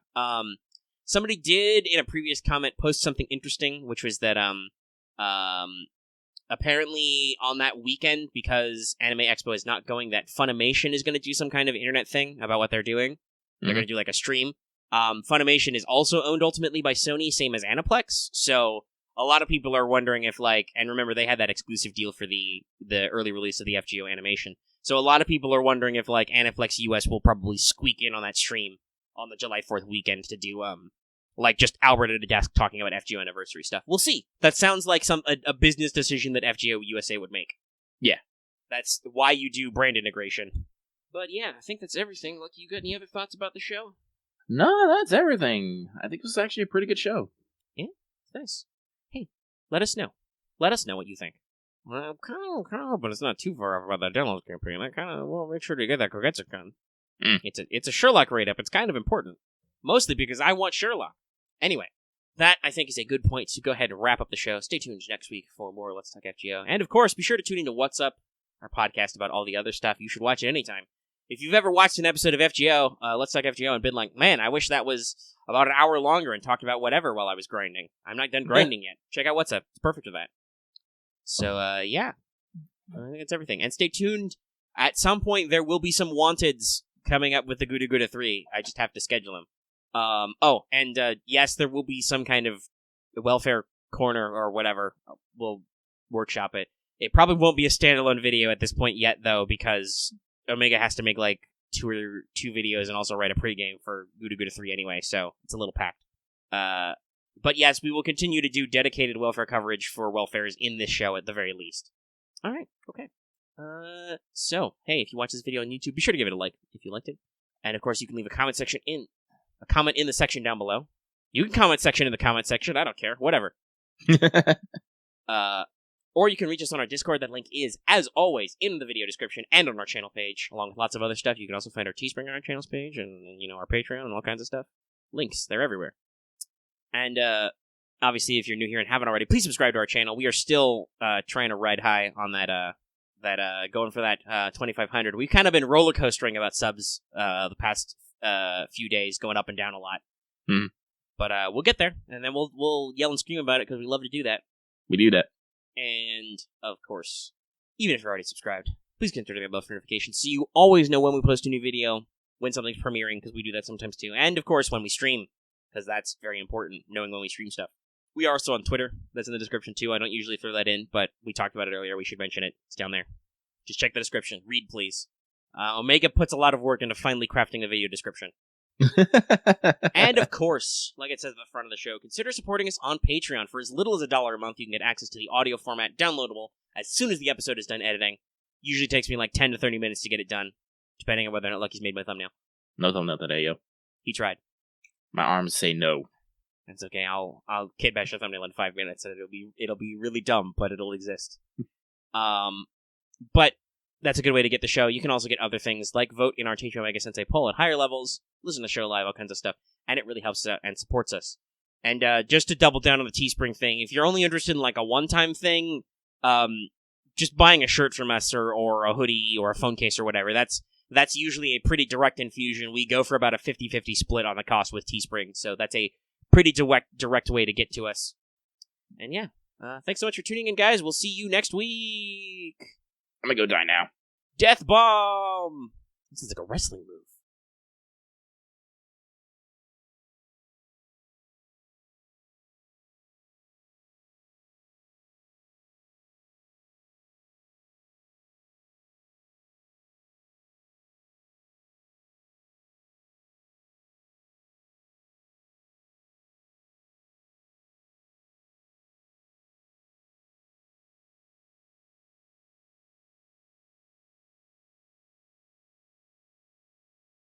Somebody did, in a previous comment, post something interesting, which was that, apparently on that weekend, because Anime Expo is not going, that Funimation is going to do some kind of internet thing about what they're doing. They're going to do a stream. Funimation is also owned ultimately by Sony, same as Aniplex, so a lot of people are wondering if, and remember they had that exclusive deal for the early release of the FGO animation, so a lot of people are wondering if, Aniplex US will probably squeak in on that stream on the July 4th weekend to do, just Albert at a desk talking about FGO anniversary stuff. We'll see. That sounds like a business decision that FGO USA would make. Yeah. That's why you do brand integration. But yeah, I think that's everything. Lucky, you got any other thoughts about the show? No, that's everything. I think this is actually a pretty good show. Yeah, it's nice. Hey, let us know. Let us know what you think. Well, kind of, but it's not too far off about that download campaign. I kind of will make sure to get that Kogetsu-kun. It's a Sherlock rate-up. It's kind of important. Mostly because I want Sherlock. Anyway, that, I think, is a good point to go ahead and wrap up the show. Stay tuned next week for more Let's Talk FGO. And, of course, be sure to tune into What's Up, our podcast about all the other stuff. You should watch it anytime. If you've ever watched an episode of FGO, Let's Talk FGO, and been like, man, I wish that was about an hour longer and talked about whatever while I was grinding. I'm not done grinding yet. Check out What's Up. It's perfect for that. So, yeah. I think that's everything. And stay tuned. At some point, there will be some Wanteds coming up with the GUDAGUDA 3. I just have to schedule them. Yes, there will be some kind of welfare corner or whatever. We'll workshop it. It probably won't be a standalone video at this point yet, though, because Omega has to make two videos and also write a pregame for GUDAGUDA 3 anyway, so it's a little packed. But yes, we will continue to do dedicated welfare coverage for welfares in this show at the very least. Alright, okay. So, hey, if you watch this video on YouTube, be sure to give it a like if you liked it. And of course, you can leave a comment in the section down below. You can comment section in the comment section, I don't care, whatever. Or you can reach us on our Discord. That link is, as always, in the video description and on our channel page, along with lots of other stuff. You can also find our Teespring on our channel's page and our Patreon and all kinds of stuff. Links, they're everywhere. And, obviously, if you're new here and haven't already, please subscribe to our channel. We are still trying to ride high on going for that 2,500. We've kind of been roller coastering about subs the past few days, going up and down a lot. But we'll get there, and then we'll yell and scream about it because we love to do that. We do that. And, of course, even if you're already subscribed, please consider the bell for notifications so you always know when we post a new video, when something's premiering, because we do that sometimes too. And, of course, when we stream, because that's very important, knowing when we stream stuff. We are also on Twitter. That's in the description, too. I don't usually throw that in, but we talked about it earlier. We should mention it. It's down there. Just check the description. Read, please. Omega puts a lot of work into finally crafting a video description. And, of course, like it says at the front of the show, consider supporting us on Patreon. For as little as $1 a month, you can get access to the audio format downloadable as soon as the episode is done editing. Usually takes me 10 to 30 minutes to get it done, depending on whether or not Lucky's made my thumbnail. No thumbnail today, yo. He tried. My arms say no. That's okay. I'll kid bash the thumbnail in 5 minutes, and it'll be really dumb, but it'll exist. But that's a good way to get the show. You can also get other things, like vote in our StudiOmega Sensei poll at higher levels, listen to the show live, all kinds of stuff, and it really helps us out and supports us. And just to double down on the Teespring thing, if you're only interested in a one-time thing, just buying a shirt from us or a hoodie or a phone case or whatever, that's usually a pretty direct infusion. We go for about a 50-50 split on the cost with Teespring, so that's a pretty direct way to get to us. And yeah, thanks so much for tuning in, guys. We'll see you next week. I'm gonna go die now. Death Bomb! This is like a wrestling move.